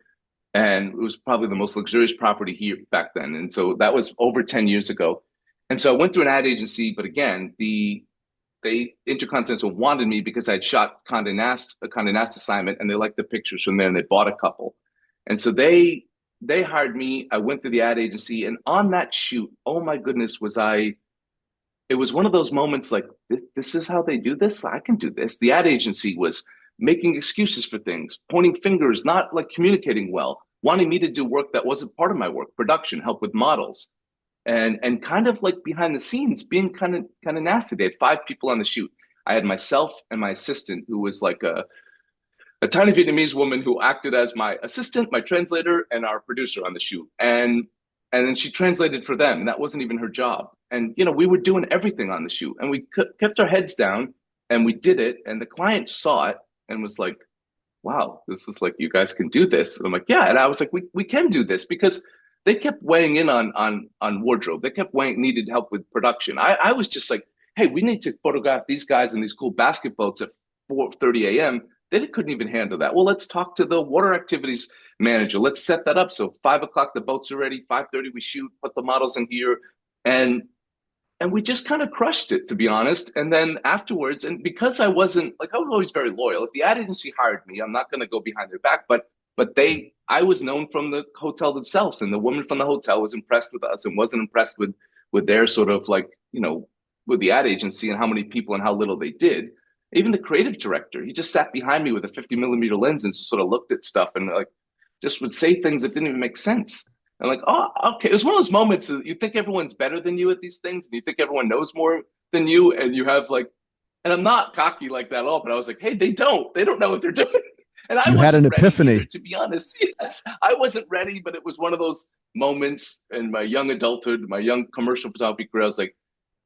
And it was probably the most luxurious property here back then. And so that was over 10 years ago. And so I went through an ad agency, but again, they Intercontinental wanted me because I'd shot a Condé Nast assignment, and they liked the pictures from there, and they bought a couple. And so they hired me. I went through the ad agency, and on that shoot, oh my goodness, was I it was one of those moments like, this is how they do this? I can do this. The ad agency was making excuses for things, pointing fingers, not like communicating well, wanting me to do work that wasn't part of my work, production, help with models, and kind of like behind the scenes being kind of nasty. They had five people on the shoot. I had myself and my assistant, who was like a tiny Vietnamese woman who acted as my assistant, my translator, and our producer on the shoot. And then she translated for them, and that wasn't even her job. And we were doing everything on the shoot, and we kept our heads down, and we did it. And the client saw it and was like, "Wow, this is like you guys can do this." And I'm like, "Yeah," and I was like, "We can do this," because they kept weighing in on wardrobe. They kept weighing needed help with production. I was just like, "Hey, we need to photograph these guys in these cool basket boats at 4:30 a.m." They couldn't even handle that. Well, let's talk to the water activities manager. Let's set that up. So 5 o'clock, the boats are ready. 5:30, we shoot, put the models in here. And and we just kind of crushed it, to be honest. And then afterwards, and because I wasn't like, I was always very loyal. If the ad agency hired me, I'm not going to go behind their back. But I was known from the hotel themselves, and the woman from the hotel was impressed with us and wasn't impressed with their sort of like, with the ad agency and how many people and how little they did. Even the creative director, he just sat behind me with a 50 millimeter lens and sort of looked at stuff and like just would say things that didn't even make sense. And like, oh, okay. It was one of those moments that you think everyone's better than you at these things, and you think everyone knows more than you, and you have like, and I'm not cocky like that at all, but I was like, hey, they don't know what they're doing. And I You had an wasn't ready either, epiphany. to be honest. Yes, I wasn't ready, but it was one of those moments in my young adulthood, my young commercial photography career. I was like,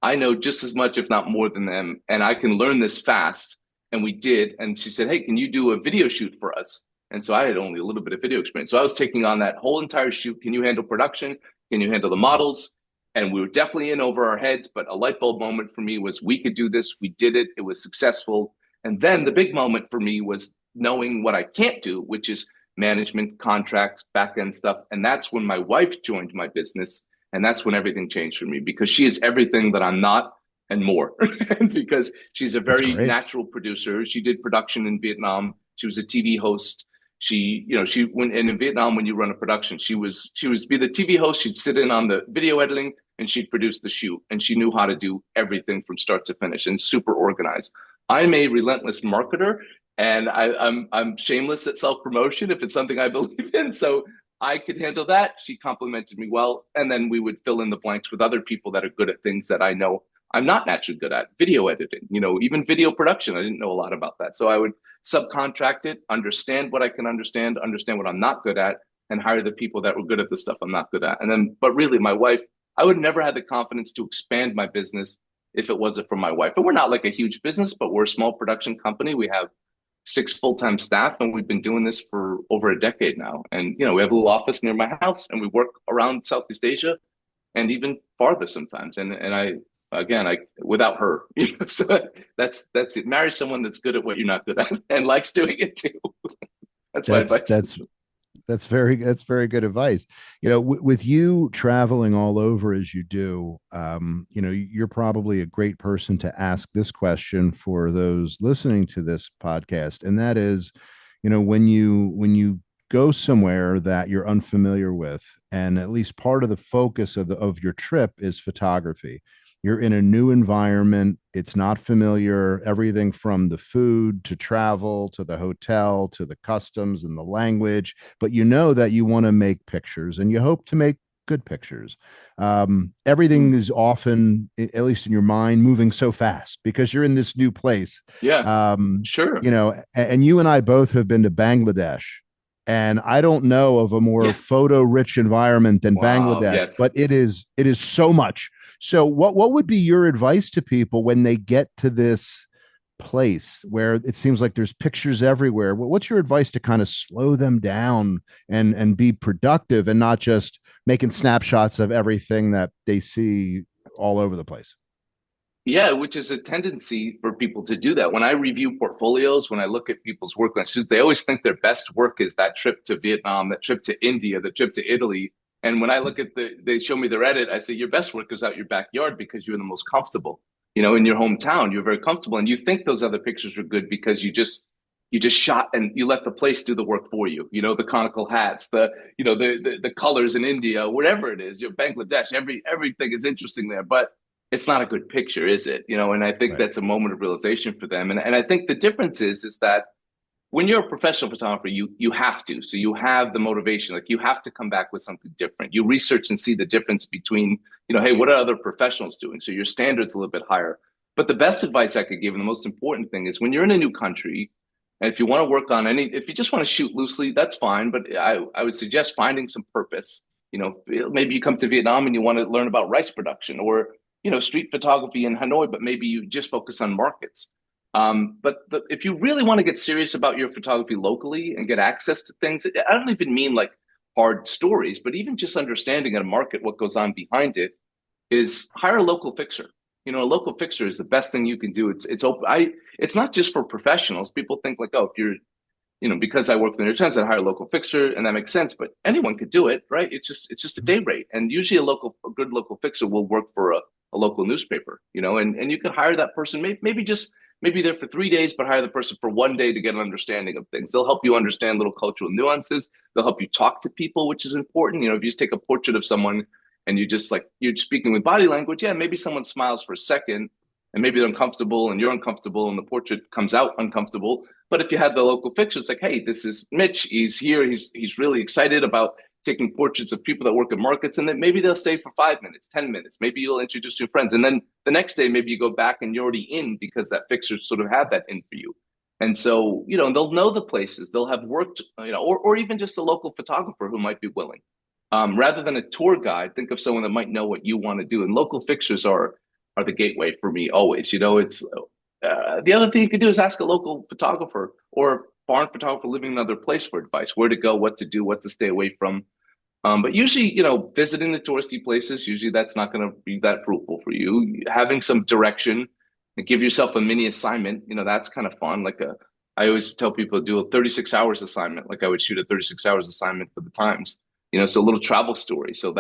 I know just as much, if not more than them, and I can learn this fast. And we did. And she said, hey, can you do a video shoot for us? And so I had only a little bit of video experience. So I was taking on that whole entire shoot. Can you handle production? Can you handle the models? And we were definitely in over our heads. But a light bulb moment for me was we could do this. We did it. It was successful. And then the big moment for me was knowing what I can't do, which is management, contracts, back end stuff. And that's when my wife joined my business. And that's when everything changed for me, because she is everything that I'm not and more. Because she's a That's very great. natural producer. She did production in Vietnam. She was a TV host. She when and in Vietnam, when you run a production, she was be the TV host. She'd sit in on the video editing and she'd produce the shoot. And she knew how to do everything from start to finish and super organized. I'm a relentless marketer, and I'm shameless at self promotion if it's something I believe in. So I could handle that. She complimented me well, and then we would fill in the blanks with other people that are good at things that I know I'm not naturally good at. Video editing, even video production. I didn't know a lot about that, so I would subcontract it, understand what I can understand what I'm not good at, and hire the people that were good at the stuff I'm not good at. And then, but really, my wife, I would never have the confidence to expand my business if it wasn't for my wife. And we're not like a huge business, but we're a small production company. We have 6 full-time staff, and we've been doing this for over a decade now. And we have a little office near my house, and we work around Southeast Asia and even farther sometimes. And I again, I without her, so that's it. Marry someone that's good at what you're not good at and likes doing it too. That's my That's advice. that's that's very good advice. With you traveling all over as you do, you're probably a great person to ask this question for those listening to this podcast, and that is, when you go somewhere that you're unfamiliar with, and at least part of the focus of your trip is photography. You're in a new environment. It's not familiar. Everything from the food to travel to the hotel to the customs and the language. But you know that you want to make pictures and you hope to make good pictures. Everything is often, at least in your mind, moving so fast because you're in this new place. Yeah, Um, sure. and you and I both have been to Bangladesh. And I don't know of a more Yeah. photo rich environment than Wow. Bangladesh, Yes. but it is so much. So what would be your advice to people when they get to this place where it seems like there's pictures everywhere? What's your advice to kind of slow them down and be productive and not just making snapshots of everything that they see all over the place? Yeah, which is a tendency for people to do that. When I review portfolios, when I look at people's work on students, they always think their best work is that trip to Vietnam, that trip to India, the trip to Italy. And when I look at they show me their edit, I say, your best work is out your backyard because you're the most comfortable. In your hometown, you're very comfortable. And you think those other pictures are good because you just shot and you let the place do the work for you. The conical hats, the colors in India, whatever it is, Bangladesh, everything is interesting there. But it's not a good picture, is it? And I think Right. that's a moment of realization for them. And I think the difference is that when you're a professional photographer, you have to. So you have the motivation, like you have to come back with something different. You research and see the difference between, hey, what are other professionals doing? So your standards a little bit higher. But the best advice I could give, and the most important thing is when you're in a new country, and if you want to work on if you just want to shoot loosely, that's fine. But I would suggest finding some purpose. Maybe you come to Vietnam and you want to learn about rice production, or street photography in Hanoi, but maybe you just focus on markets. But if you really want to get serious about your photography locally and get access to things, I don't even mean like hard stories, but even just understanding a market, what goes on behind it, is hire a local fixer. A local fixer is the best thing you can do. It's open. It's not just for professionals. People think like, oh, if you're, because I work for the New York Times, I hire a local fixer, and that makes sense. But anyone could do it, right? It's just a day rate, and usually a good local fixer will work for a local newspaper, and you can hire that person. Maybe they're for 3 days, but hire the person for one day to get an understanding of things. They'll help you understand little cultural nuances. They'll help you talk to people, which is important. If you just take a portrait of someone and you're speaking with body language, yeah, maybe someone smiles for a second and maybe they're uncomfortable and you're uncomfortable and the portrait comes out uncomfortable. But if you had the local fixture, it's like, hey, this is Mitch. He's here. He's really excited about taking portraits of people that work at markets, and then maybe they'll stay for 5 minutes, 10 minutes. Maybe you'll introduce your friends. And then the next day, maybe you go back and you're already in because that fixer sort of had that in for you. And so, they'll know the places, they'll have worked, or even just a local photographer who might be willing. Rather than a tour guide, think of someone that might know what you want to do. And local fixers are the gateway for me always. It's the other thing you could do is ask a local photographer or a foreign photographer living in another place for advice, where to go, what to do, what to stay away from. But usually, visiting the touristy places, usually that's not going to be that fruitful for you. Having some direction and give yourself a mini assignment, that's kind of fun. I always tell people to do a 36 hours assignment. Like I would shoot a 36 hours assignment for the Times, so a little travel story. So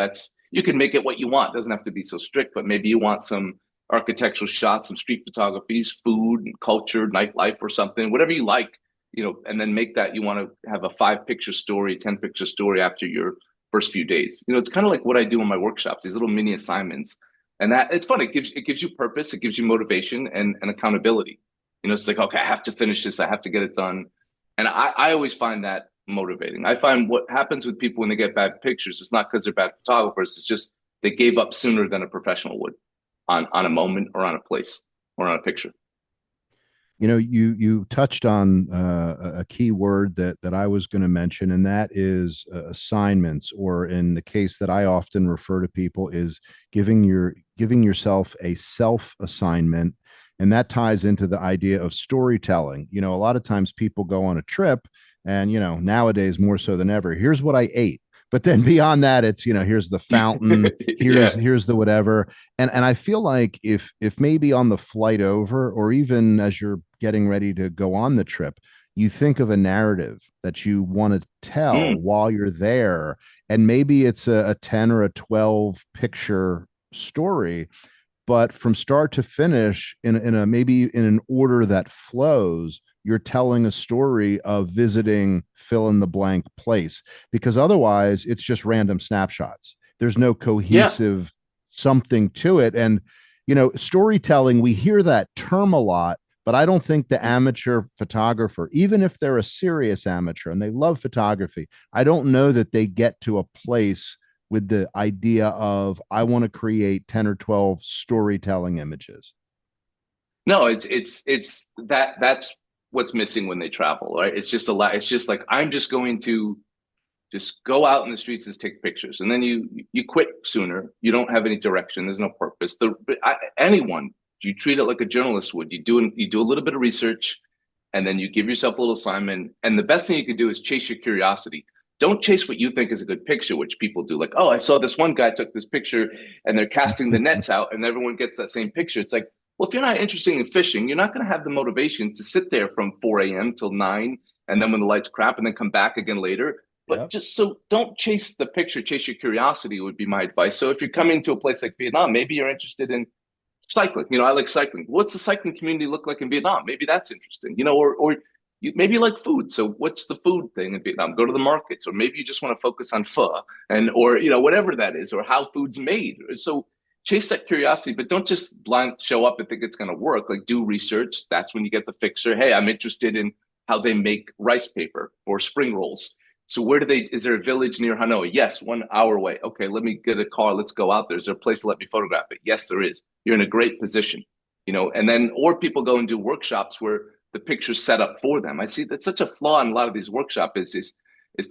you can make it what you want. It doesn't have to be so strict, but maybe you want some architectural shots, some street photographies, food, culture, nightlife, or something, whatever you like, and then make that you want to have a 5 picture story, 10 picture story after your first few days. It's kind of like what I do in my workshops, these little mini assignments. And that it's fun. It gives you purpose, it gives you motivation and accountability. It's like, okay, I have to finish this, I have to get it done. And I always find that motivating. I find what happens with people when they get bad pictures, it's not because they're bad photographers, it's just they gave up sooner than a professional would on a moment or on a place or on a picture. You touched on a key word that I was going to mention, and that is assignments, or in the case that I often refer to people, is giving yourself a self assignment, and that ties into the idea of storytelling. A lot of times people go on a trip, and nowadays more so than ever, here's what I ate. But then beyond that, it's here's the fountain, here's Yeah. here's the whatever. And I feel like if maybe on the flight over, or even as you're getting ready to go on the trip, you think of a narrative that you want to tell Mm. while you're there, and maybe it's a 10 or a 12 picture story, but from start to finish, in a maybe in an order that flows, you're telling a story of visiting fill in the blank place, because otherwise it's just random snapshots. There's no Yeah. cohesive something to it. And storytelling, we hear that term a lot, but I don't think the amateur photographer, even if they're a serious amateur and they love photography, I don't know that they get to a place with the idea of, I want to create 10 or 12 storytelling images. No, it's that's what's missing when they travel, right? It's just a lot. It's just like I'm just going to just go out in the streets and take pictures, and then you quit sooner. You don't have any direction. There's no purpose. Anyone, you treat it like a journalist would. You do a little bit of research, and then you give yourself a little assignment. And the best thing you can do is chase your curiosity. Don't chase what you think is a good picture, which people do. Like, oh, I saw this one guy took this picture, and they're casting the nets out, and everyone gets that same picture. It's like, well, if you're not interested in fishing, you're not going to have the motivation to sit there from 4 a.m. till 9, and then when the lights crap, and then come back again later. But Yep. just so don't chase the picture, chase your curiosity would be my advice. So if you're coming to a place like Vietnam, maybe you're interested in cycling. I like cycling. What's the cycling community look like in Vietnam? Maybe that's interesting. Or maybe you like food. So what's the food thing in Vietnam? Go to the markets, or maybe you just want to focus on pho, or whatever that is, or how food's made. So chase that curiosity, but don't just blind show up and think it's going to work. Like do research. That's when you get the fixer. Hey, I'm interested in how they make rice paper or spring rolls. So where do they, is there a village near Hanoi? Yes, 1 hour away. Okay, let me get a car. Let's go out there. Is there a place to let me photograph it? Yes, there is. You're in a great position, and then, or people go and do workshops where the picture's set up for them. I see that's such a flaw in a lot of these workshops is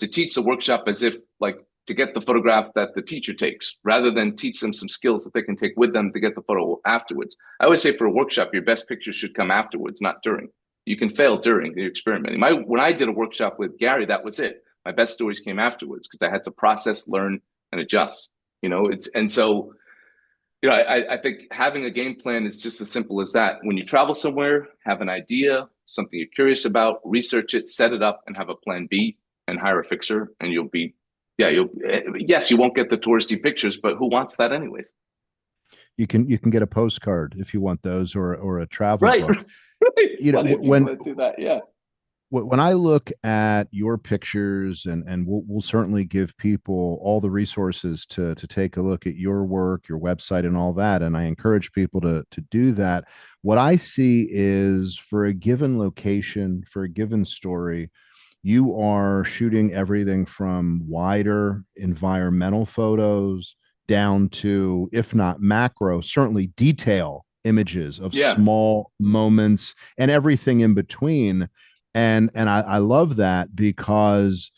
to teach the workshop as if like to get the photograph that the teacher takes rather than teach them some skills that they can take with them to get the photo afterwards. I always say for a workshop, your best pictures should come afterwards, not during. You can fail during the experimenting. When I did a workshop with Gary, that was it. My best stories came afterwards because I had to process, learn, and adjust. And so I think having a game plan is just as simple as that. When you travel somewhere, have an idea, something you're curious about, research it, set it up, and have a plan B and hire a fixer, and yes, you won't get the touristy pictures, but who wants that anyways? You can get a postcard if you want those, or a travel Right, book. right. It's You know, funny if when people that do that. Yeah. when I look at your pictures, and we'll certainly give people all the resources to take a look at your work, your website, and all that, and I encourage people to do that. What I see is for a given location, for a given story, you are shooting everything from wider environmental photos down to, if not macro, certainly detail images of Yeah. small moments and everything in between. And I love that because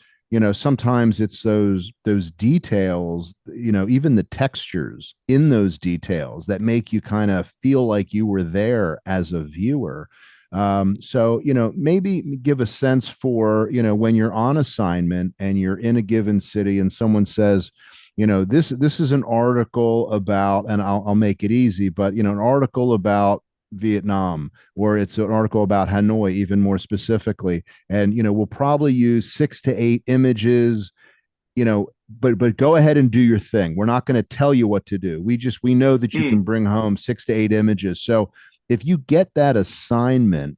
sometimes it's those details, even the textures in those details that make you kind of feel like you were there as a viewer. So maybe give a sense for when you're on assignment and you're in a given city and someone says, this is an article about, and I'll make it easy, but an article about Vietnam, or it's an article about Hanoi, even more specifically. And we'll probably use 6 to 8 images, but go ahead and do your thing. We're not going to tell you what to do. We know that you can Mm. bring home 6 to 8 images. So if you get that assignment,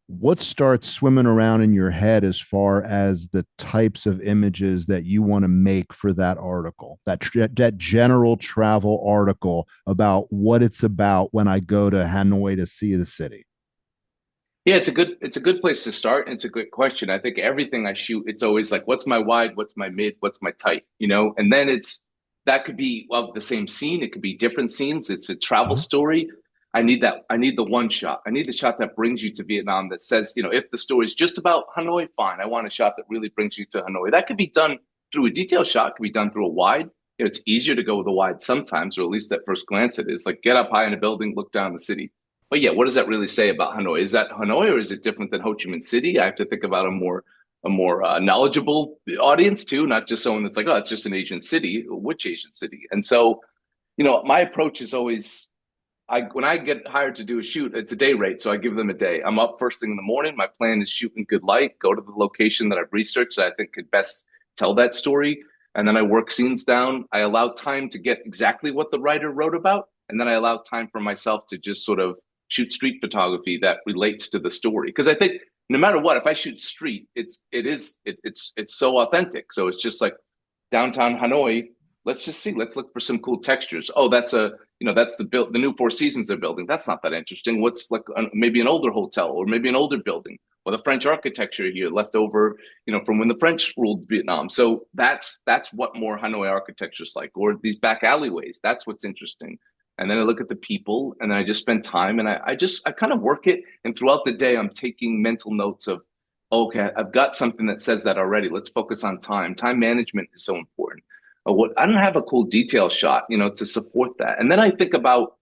what starts swimming around in your head as far as the types of images that you want to make for that article, that general travel article about what it's about when I go to Hanoi to see the city? Yeah, it's a good place to start, and it's a good question. I think everything I shoot, it's always like, what's my wide, what's my mid, what's my tight, and then that could be of the same scene, it could be different scenes. It's a travel Mhm. story. I need the one shot. I need the shot that brings you to Vietnam that says, if the story is just about Hanoi, fine. I want a shot that really brings you to Hanoi. That could be done through a detail shot, it could be done through a wide. It's easier to go with a wide sometimes, or at least at first glance it is. Like get up high in a building, look down the city. But yeah, what does that really say about Hanoi? Is that Hanoi or is it different than Ho Chi Minh City? I have to think about a more knowledgeable audience too, not just someone that's like, oh, it's just an Asian city. Which Asian city? And so, my approach is always, when I get hired to do a shoot, it's a day rate, so I give them a day. I'm up first thing in the morning. My plan is shoot in good light, go to the location that I've researched that I think could best tell that story, and then I work scenes down. I allow time to get exactly what the writer wrote about, and then I allow time for myself to just sort of shoot street photography that relates to the story. Because I think no matter what, if I shoot street, it's so authentic. So it's just like downtown Hanoi. Let's just see. Let's look for some cool textures. Oh, that's the new Four Seasons they're building. That's not that interesting. What's like maybe an older hotel or maybe an older building or the French architecture here left over, from when the French ruled Vietnam. So that's what more Hanoi architecture is like, or these back alleyways. That's what's interesting. And then I look at the people, and then I just spend time, and I kind of work it. And throughout the day, I'm taking mental notes of, okay, I've got something that says that already. Let's focus on time. Time management is so important. What I don't have a cool detail shot, to support that. And then I think about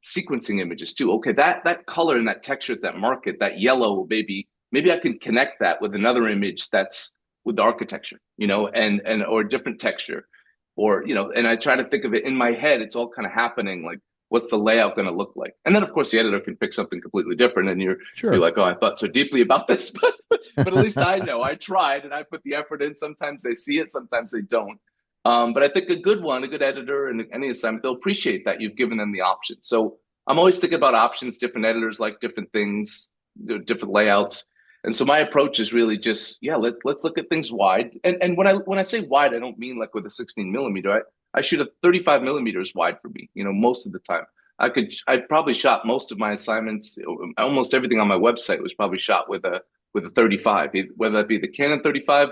sequencing images too. Okay, that color and that texture at that market, that yellow, maybe I can connect that with another image that's with the architecture, and or a different texture, or and I try to think of it in my head. It's all kind of happening. Like, what's the layout going to look like? And then of course the editor can pick something completely different, and you're Sure. like, oh, I thought so deeply about this, but at least I know I tried and I put the effort in. Sometimes they see it, sometimes they don't. But I think a good editor, and any assignment, they'll appreciate that you've given them the option. So I'm always thinking about options. Different editors like different things, different layouts. And so my approach is really just, yeah, let's look at things wide. And when I say wide, I don't mean like with a 16 millimeter. I shoot a 35 millimeters wide for me, most of the time. I probably shot most of my assignments, almost everything on my website was probably shot with a 35, whether that be the Canon 35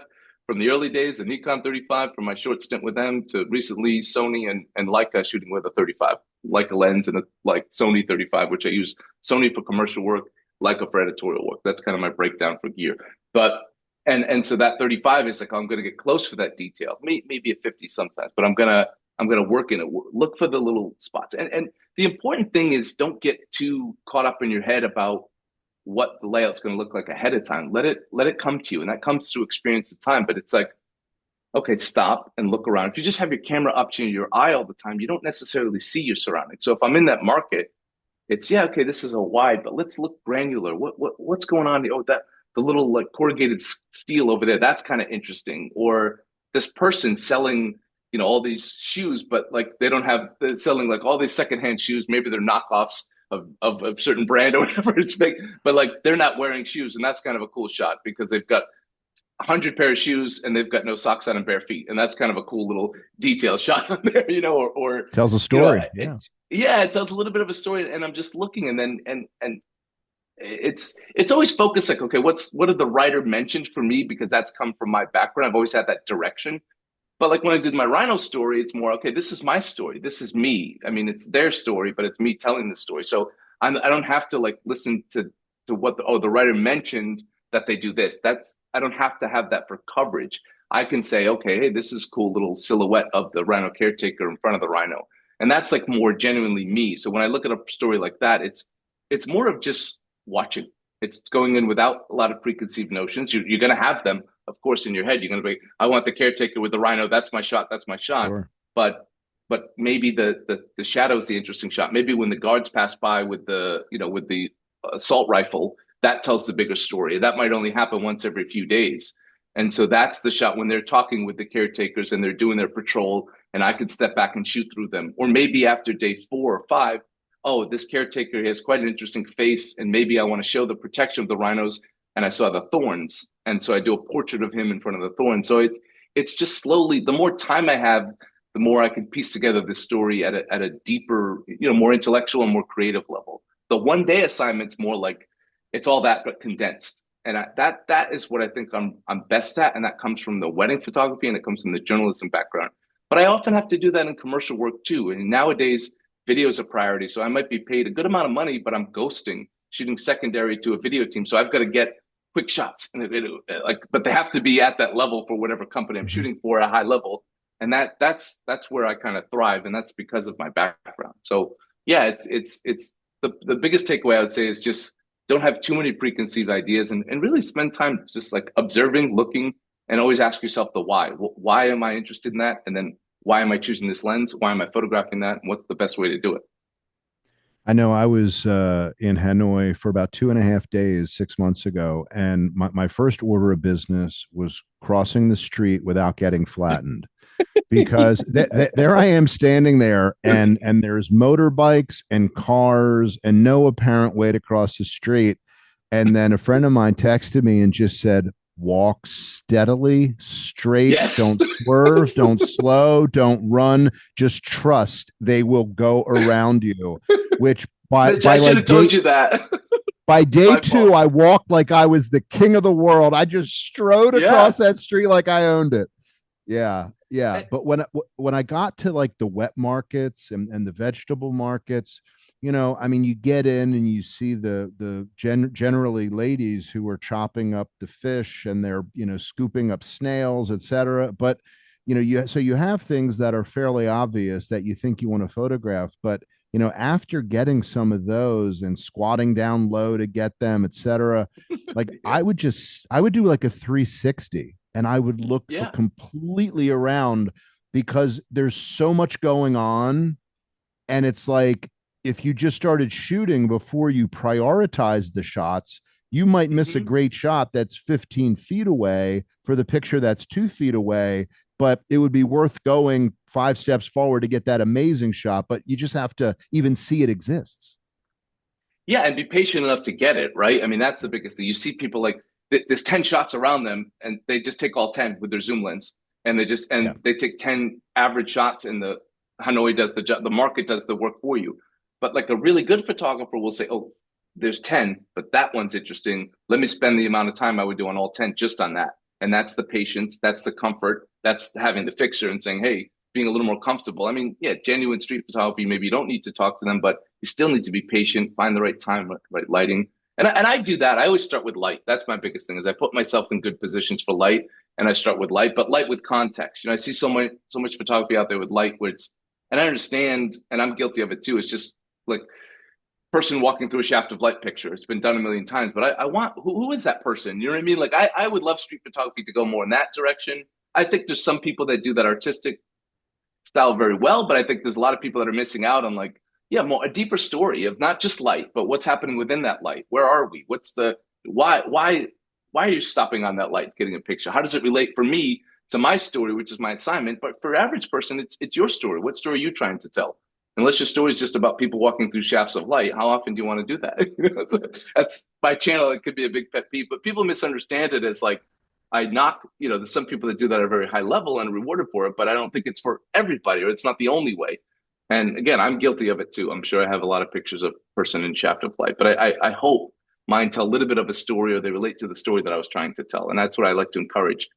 from the early days, the Nikon 35 from my short stint with them, to recently Sony and Leica shooting with a 35, Leica lens and a like Sony 35, which I use Sony for commercial work, Leica for editorial work. That's kind of my breakdown for gear. But and so that 35 is like, I'm going to get close for that detail, maybe a 50 sometimes, but I'm gonna work in it. Look for the little spots, and the important thing is don't get too caught up in your head about what the layout's going to look like ahead of time. Let it come to you, and that comes through experience of time. But it's like, okay, stop and look around. If you just have your camera up to your eye all the time, you don't necessarily see your surroundings. So if I'm in that market, it's, yeah, okay, this is a wide, but let's look granular. What's going on? Oh, that the little like corrugated steel over there, that's kind of interesting. Or this person selling, all these shoes, but like they're selling like all these secondhand shoes. Maybe they're knockoffs of a certain brand or whatever it's big, but like they're not wearing shoes, and that's kind of a cool shot because they've got 100 pair of shoes and they've got no socks on and bare feet, and that's kind of a cool little detail shot on there, or Tells a story. it, Yeah. yeah, it tells a little bit of a story, and I'm just looking, and then and it's always focused like, okay, what did the writer mentioned for me, because that's come from my background. I've always had that direction. But like when I did my Rhino story, it's more, okay, this is my story. This is me. I mean, it's their story, but it's me telling the story. So I don't have to like listen to what the writer mentioned that they do this. I don't have to have that for coverage. I can say, okay, hey, this is cool little silhouette of the Rhino caretaker in front of the Rhino. And that's like more genuinely me. So when I look at a story like that, it's more of just watching. It's going in without a lot of preconceived notions. You're going to have them, of course, in your head. You're going to be, I want the caretaker with the Rhino. That's my shot. That's my shot. Sure. But maybe the shadow is the interesting shot. Maybe when the guards pass by with the assault rifle, that tells the bigger story. That might only happen once every few days. And so that's the shot when they're talking with the caretakers and they're doing their patrol, and I could step back and shoot through them. Or maybe after day 4 or 5, oh, this caretaker has quite an interesting face, and maybe I want to show the protection of the rhinos, and I saw the thorns, and so I do a portrait of him in front of the thorns. So it's just slowly, the more time I have, the more I can piece together this story at a deeper, more intellectual and more creative level. The one day assignment's more like it's all that but condensed, and that is what I think I'm best at, and that comes from the wedding photography and it comes from the journalism background. But I often have to do that in commercial work too, and nowadays video is a priority. So I might be paid a good amount of money, but I'm ghosting, shooting secondary to a video team. So I've got to get quick shots in a video, but they have to be at that level for whatever company I'm shooting for, at a high level. And that's where I kind of thrive, and that's because of my background. So yeah, it's the biggest takeaway I would say is just don't have too many preconceived ideas, and really spend time just like observing, looking, and always ask yourself the why. Why am I interested in that? And then why am I choosing this lens? Why am I photographing that? And what's the best way to do it? I know I was in Hanoi for about 2.5 days 6 months ago, and my first order of business was crossing the street without getting flattened. Because there I am standing there, and there's motorbikes and cars and no apparent way to cross the street. And then a friend of mine texted me and just said, walk steadily, straight, Yes. don't swerve, don't slow, don't run, just trust they will go around you. Which I should have told you that. by day My two, fault. I walked like I was the king of the world. I just strode Yeah. across that street like I owned it. Yeah, yeah. Eh, But when I got to like the wet markets and the vegetable markets, I mean, you get in and you see generally ladies who are chopping up the fish, and they're scooping up snails, etc. But you have things that are fairly obvious that you think you want to photograph, but after getting some of those and squatting down low to get them, etc., like Yeah. I would do like a 360, and I would look Yeah. completely around, because there's so much going on. And it's like, if you just started shooting before you prioritize the shots, you might miss a Hmm. great shot that's 15 feet away for the picture that's 2 feet away, but it would be worth going 5 steps forward to get that amazing shot. But you just have to even see it exists. Yeah, and be patient enough to get it, right? I mean, that's the biggest thing. You see people like there's 10 shots around them and they just take all 10 with their zoom lens. and Yeah. they take 10 average shots, and the Hanoi does the market does the work for you. But like a really good photographer will say, oh, there's 10, but that one's interesting. Let me spend the amount of time I would do on all 10 just on that. And that's the patience, that's the comfort, that's having the fixer and saying, hey, being a little more comfortable. I mean, yeah, genuine street photography, maybe you don't need to talk to them, but you still need to be patient, find the right time, right lighting. And I do that. I always start with light. That's my biggest thing is I put myself in good positions for light, and I start with light, but light with context. I see so much photography out there with light where it's, and I understand, and I'm guilty of it too. It's just like person walking through a shaft of light picture. It's been done a million times, but I want who is that person? You know what I mean? Like I would love street photography to go more in that direction. I think there's some people that do that artistic style very well, but I think there's a lot of people that are missing out on like, yeah, more a deeper story of not just light, but what's happening within that light. Where are we? What's the why are you stopping on that light, getting a picture? How does it relate for me to my story, which is my assignment? But for average person, it's your story. What story are you trying to tell? Unless your story is just about people walking through shafts of light, how often do you want to do that? That's my channel. It could be a big pet peeve, but people misunderstand it as like I knock, there's some people that do that at a very high level and rewarded for it, but I don't think it's for everybody or it's not the only way. And again, I'm guilty of it too. I'm sure I have a lot of pictures of person in shaft of light, but I hope mine tell a little bit of a story or they relate to the story that I was trying to tell. And that's what I like to encourage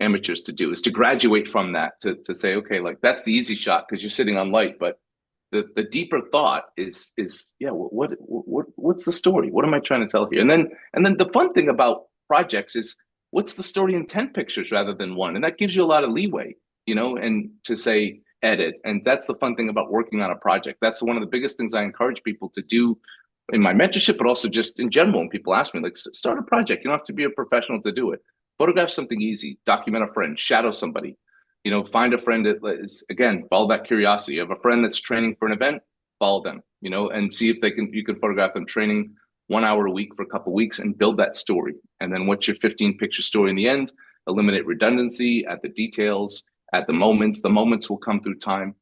amateurs to do is to graduate from that to say, okay, like that's the easy shot because you're sitting on light, but the deeper thought is yeah, what's the story? What am I trying to tell here? And then the fun thing about projects is what's the story in 10 pictures rather than one? And that gives you a lot of leeway, and to say edit. And that's the fun thing about working on a project. That's one of the biggest things I encourage people to do in my mentorship, but also just in general. When people ask me, like, start a project, you don't have to be a professional to do it. Photograph something easy, document a friend, shadow somebody, find a friend that is, again, follow that curiosity. You have a friend that's training for an event, follow them, and see if you can photograph them training 1 hour a week for a couple of weeks and build that story. And then what's your 15 picture story in the end? Eliminate redundancy, add the details, add the moments. The moments will come through time.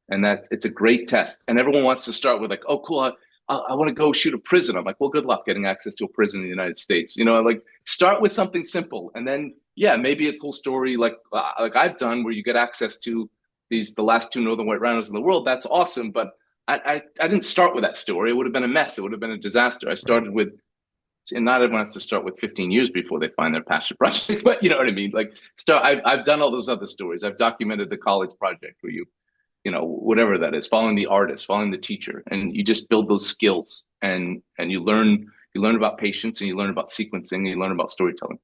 And that it's a great test. And everyone wants to start with like, oh, cool. I want to go shoot a prison. I'm like, well, good luck getting access to a prison in the United States. Like start with something simple, and then yeah, maybe a cool story like I've done where you get access to the last two northern white rhinos in the world. That's awesome, but I didn't start with that story. It would have been a mess. It would have been a disaster. I started with, and not everyone has to start with 15 years before they find their passion project, but you know what I mean? Like I've done all those other stories. I've documented the college project where whatever that is, following the artist, following the teacher, and you just build those skills and you learn about patience and you learn about sequencing and you learn about storytelling.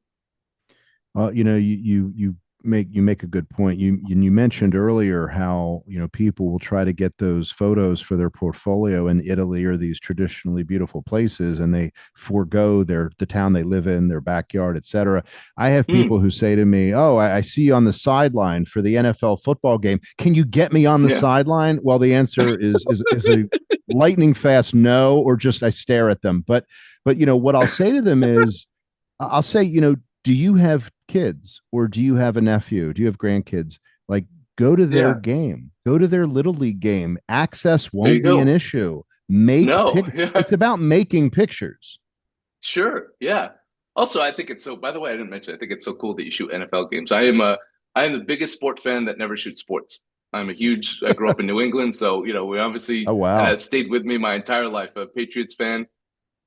You make a good point. You mentioned earlier how people will try to get those photos for their portfolio in Italy or these traditionally beautiful places, and they forego the town they live in, their backyard, etc. I have people Mm, who say to me, "Oh, I see you on the sideline for the NFL football game. Can you get me on the yeah. sideline?" Well, the answer is a lightning fast no, or just I stare at them. But what I'll say to them is, I'll say, do you have kids or do you have a nephew? Do you have grandkids? Like, go to their Yeah. game, go to their little league game. Access There won't you be an go. issue. Make No. pic. Yeah. It's about making pictures. Sure. Yeah. Also, I think it's so, by the way, I didn't mention, I think it's so cool that you shoot NFL games. I am the biggest sport fan that never shoots sports. I grew up in New England. So, we obviously, Oh and wow, it stayed with me my entire life, a Patriots fan.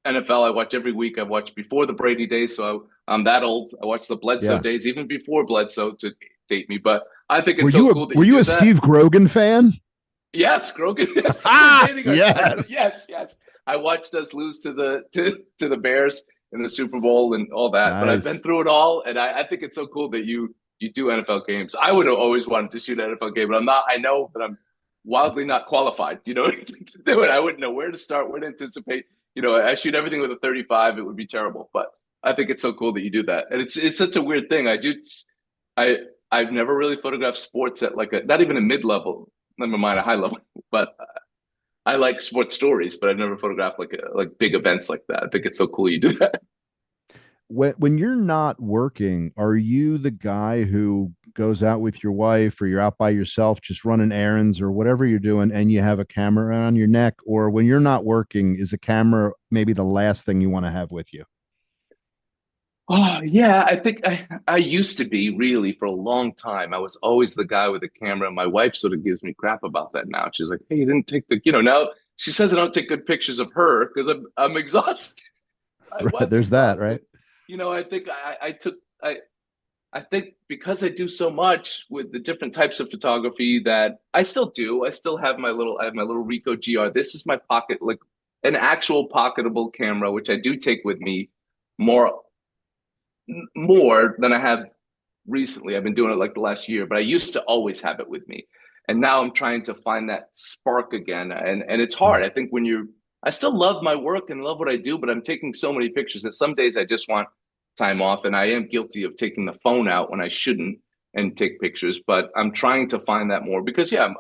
NFL, I watch every week. I watched before the Brady days. So I'm that old. I watched the Bledsoe yeah. days, even before Bledsoe to date me. But I think Were it's so you a cool that were you you do a that. Steve Grogan fan? Yes, Grogan. Yes, we're Ah, dating ourselves. yes, Yes, yes. I watched us lose to the Bears in the Super Bowl and all that. But I've been nice. through it all, and I think it's so cool that you do NFL games. I would have always wanted to shoot an NFL game, but I'm not. I know that I'm wildly not qualified, to do it. I wouldn't know where to start, where to anticipate. I shoot everything with a 35. It would be terrible, but I think it's so cool that you do that, and it's such a weird thing. I I've never really photographed sports at like a not even a mid level, never mind a high level. But I like sports stories, but I've never photographed like big events like that. I think it's so cool you do that. When you're not working, are you the guy who goes out with your wife or you're out by yourself just running errands or whatever you're doing and you have a camera on your neck? Or when you're not working, is a camera maybe the last thing you want to have with you? Oh yeah, I think I used to be really for a long time. I was always the guy with the camera. My wife sort of gives me crap about that now. She's like, "Hey, you didn't take now she says I don't take good pictures of her because I'm exhausted. I Right, was there's that, exhausted. right? I think I took I think because I do so much with the different types of photography that I still do. I have my little Ricoh GR. This is my pocket, like an actual pocketable camera, which I do take with me more more than I have recently. I've been doing it like the last year, but I used to always have it with me. And now I'm trying to find that spark again. And it's hard. I think I still love my work and love what I do, but I'm taking so many pictures that some days I just want time off. And I am guilty of taking the phone out when I shouldn't and take pictures, but I'm trying to find that more because yeah,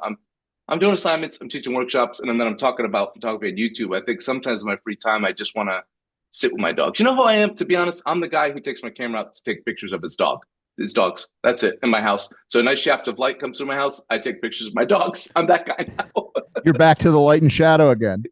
I'm doing assignments, I'm teaching workshops, and then I'm talking about photography on YouTube. I think sometimes in my free time, I just want to sit with my dogs. You know who I am, to be honest? I'm the guy who takes my camera out to take pictures of his dogs. That's it in my house. So a nice shaft of light comes through my house. I take pictures of my dogs. I'm that guy now. You're back to the light and shadow again.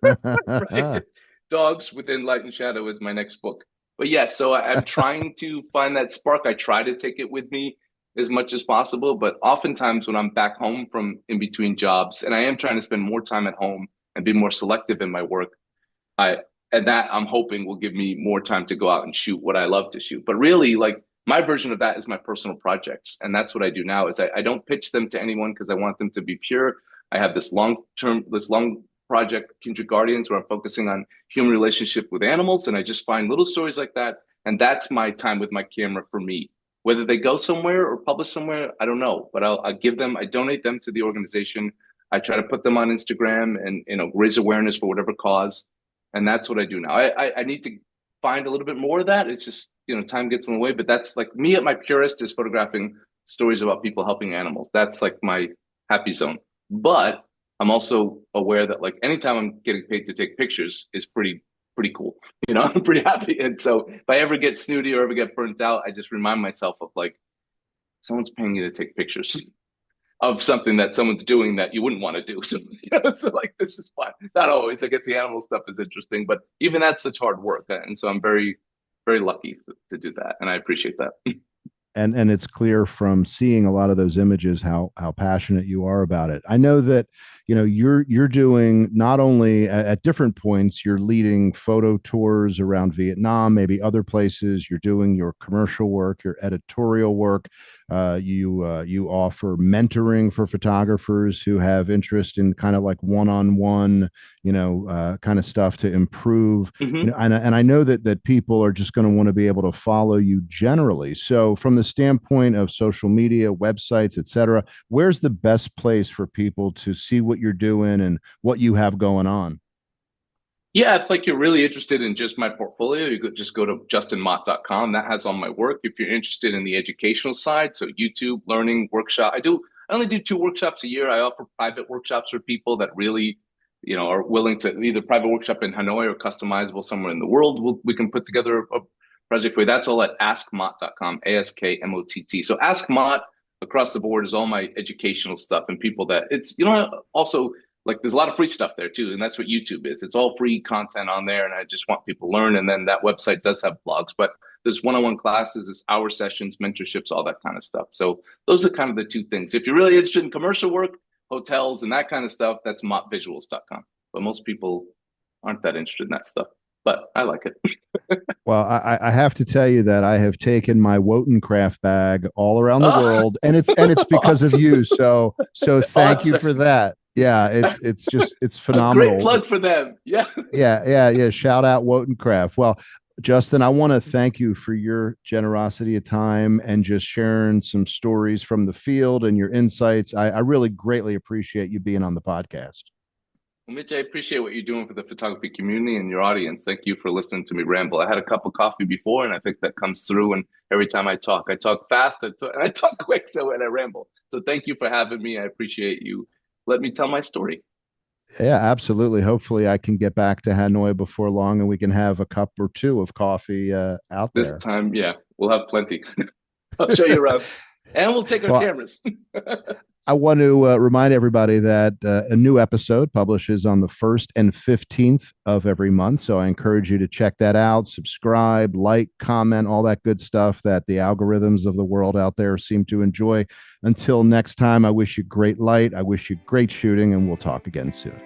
Right. Dogs Within Light and Shadow is my next book. But yeah, so I'm trying to find that spark. I try to take it with me as much as possible, but oftentimes when I'm back home from in between jobs, and I am trying to spend more time at home and be more selective in my work, I and that I'm hoping will give me more time to go out and shoot what I love to shoot. But really, like my version of that is my personal projects, and that's what I do now. Is I don't pitch them to anyone because I want them to be pure. I have this long project, Kindred Guardians, where I'm focusing on human relationship with animals, and I just find little stories like that, and that's my time with my camera for me. Whether they go somewhere or publish somewhere, I don't know, but I'll give them. I donate them to the organization. I try to put them on Instagram and raise awareness for whatever cause, and that's what I do now. I need to find a little bit more of that. It's just time gets in the way, but that's like me at my purest is photographing stories about people helping animals. That's like my happy zone. But I'm also aware that like anytime I'm getting paid to take pictures is pretty cool. I'm pretty happy. And so if I ever get snooty or ever get burnt out, I just remind myself of like someone's paying you to take pictures of something that someone's doing that you wouldn't want to do. So, so like this is fun. Not always. I guess the animal stuff is interesting, but even that's such hard work. And so I'm very, very lucky to do that. And I appreciate that. And it's clear from seeing a lot of those images how passionate you are about it. I know that you're doing not only at different points, you're leading photo tours around Vietnam, maybe other places. You're doing your commercial work, your editorial work. You offer mentoring for photographers who have interest in kind of like one-on-one, kind of stuff to improve. Mm-hmm. And I know that people are just going to want to be able to follow you generally. So from the standpoint of social media, websites, etc., where's the best place for people to see what you're doing and what you have going on? Yeah, if like you're really interested in just my portfolio, you could just go to justinmott.com. That has all my work. If you're interested in the educational side, so YouTube, learning, workshop, I only do 2 workshops a year. I offer private workshops for people that really, are willing to either private workshop in Hanoi or customizable somewhere in the world. We can put together a project for you. That's all at askmott.com, ASKMOTT. So Ask Mott across the board is all my educational stuff and people that also like there's a lot of free stuff there too, and that's what YouTube is. It's all free content on there, and I just want people to learn. And then that website does have blogs, but there's one-on-one classes, there's hour sessions, mentorships, all that kind of stuff. So those are kind of the 2 things. If you're really interested in commercial work, hotels, and that kind of stuff, that's mottvisuals.com. But most people aren't that interested in that stuff. But I like it. Well, I have to tell you that I have taken my Wotancraft bag all around the Oh, world, and it's because of awesome. you. So thank you Awesome. for that. Yeah, it's A great phenomenal. plug for them. Yeah. Yeah. Shout out Wotancraft. Well, Justin, I want to thank you for your generosity of time and just sharing some stories from the field and your insights. I really greatly appreciate you being on the podcast. Well, Mitch, I appreciate what you're doing for the photography community and your audience. Thank you for listening to me ramble. I had a cup of coffee before, and I think that comes through. And every time I talk fast, I talk quick, so and I ramble. So thank you for having me. I appreciate you. Let me tell my story. Yeah, absolutely. Hopefully, I can get back to Hanoi before long, and we can have a cup or two of coffee out This there. time, yeah, we'll have plenty. I'll show you around, and we'll take our Well, cameras. I want to remind everybody that a new episode publishes on the 1st and 15th of every month. So I encourage you to check that out, subscribe, like, comment, all that good stuff that the algorithms of the world out there seem to enjoy. Until next time, I wish you great light. I wish you great shooting, and we'll talk again soon.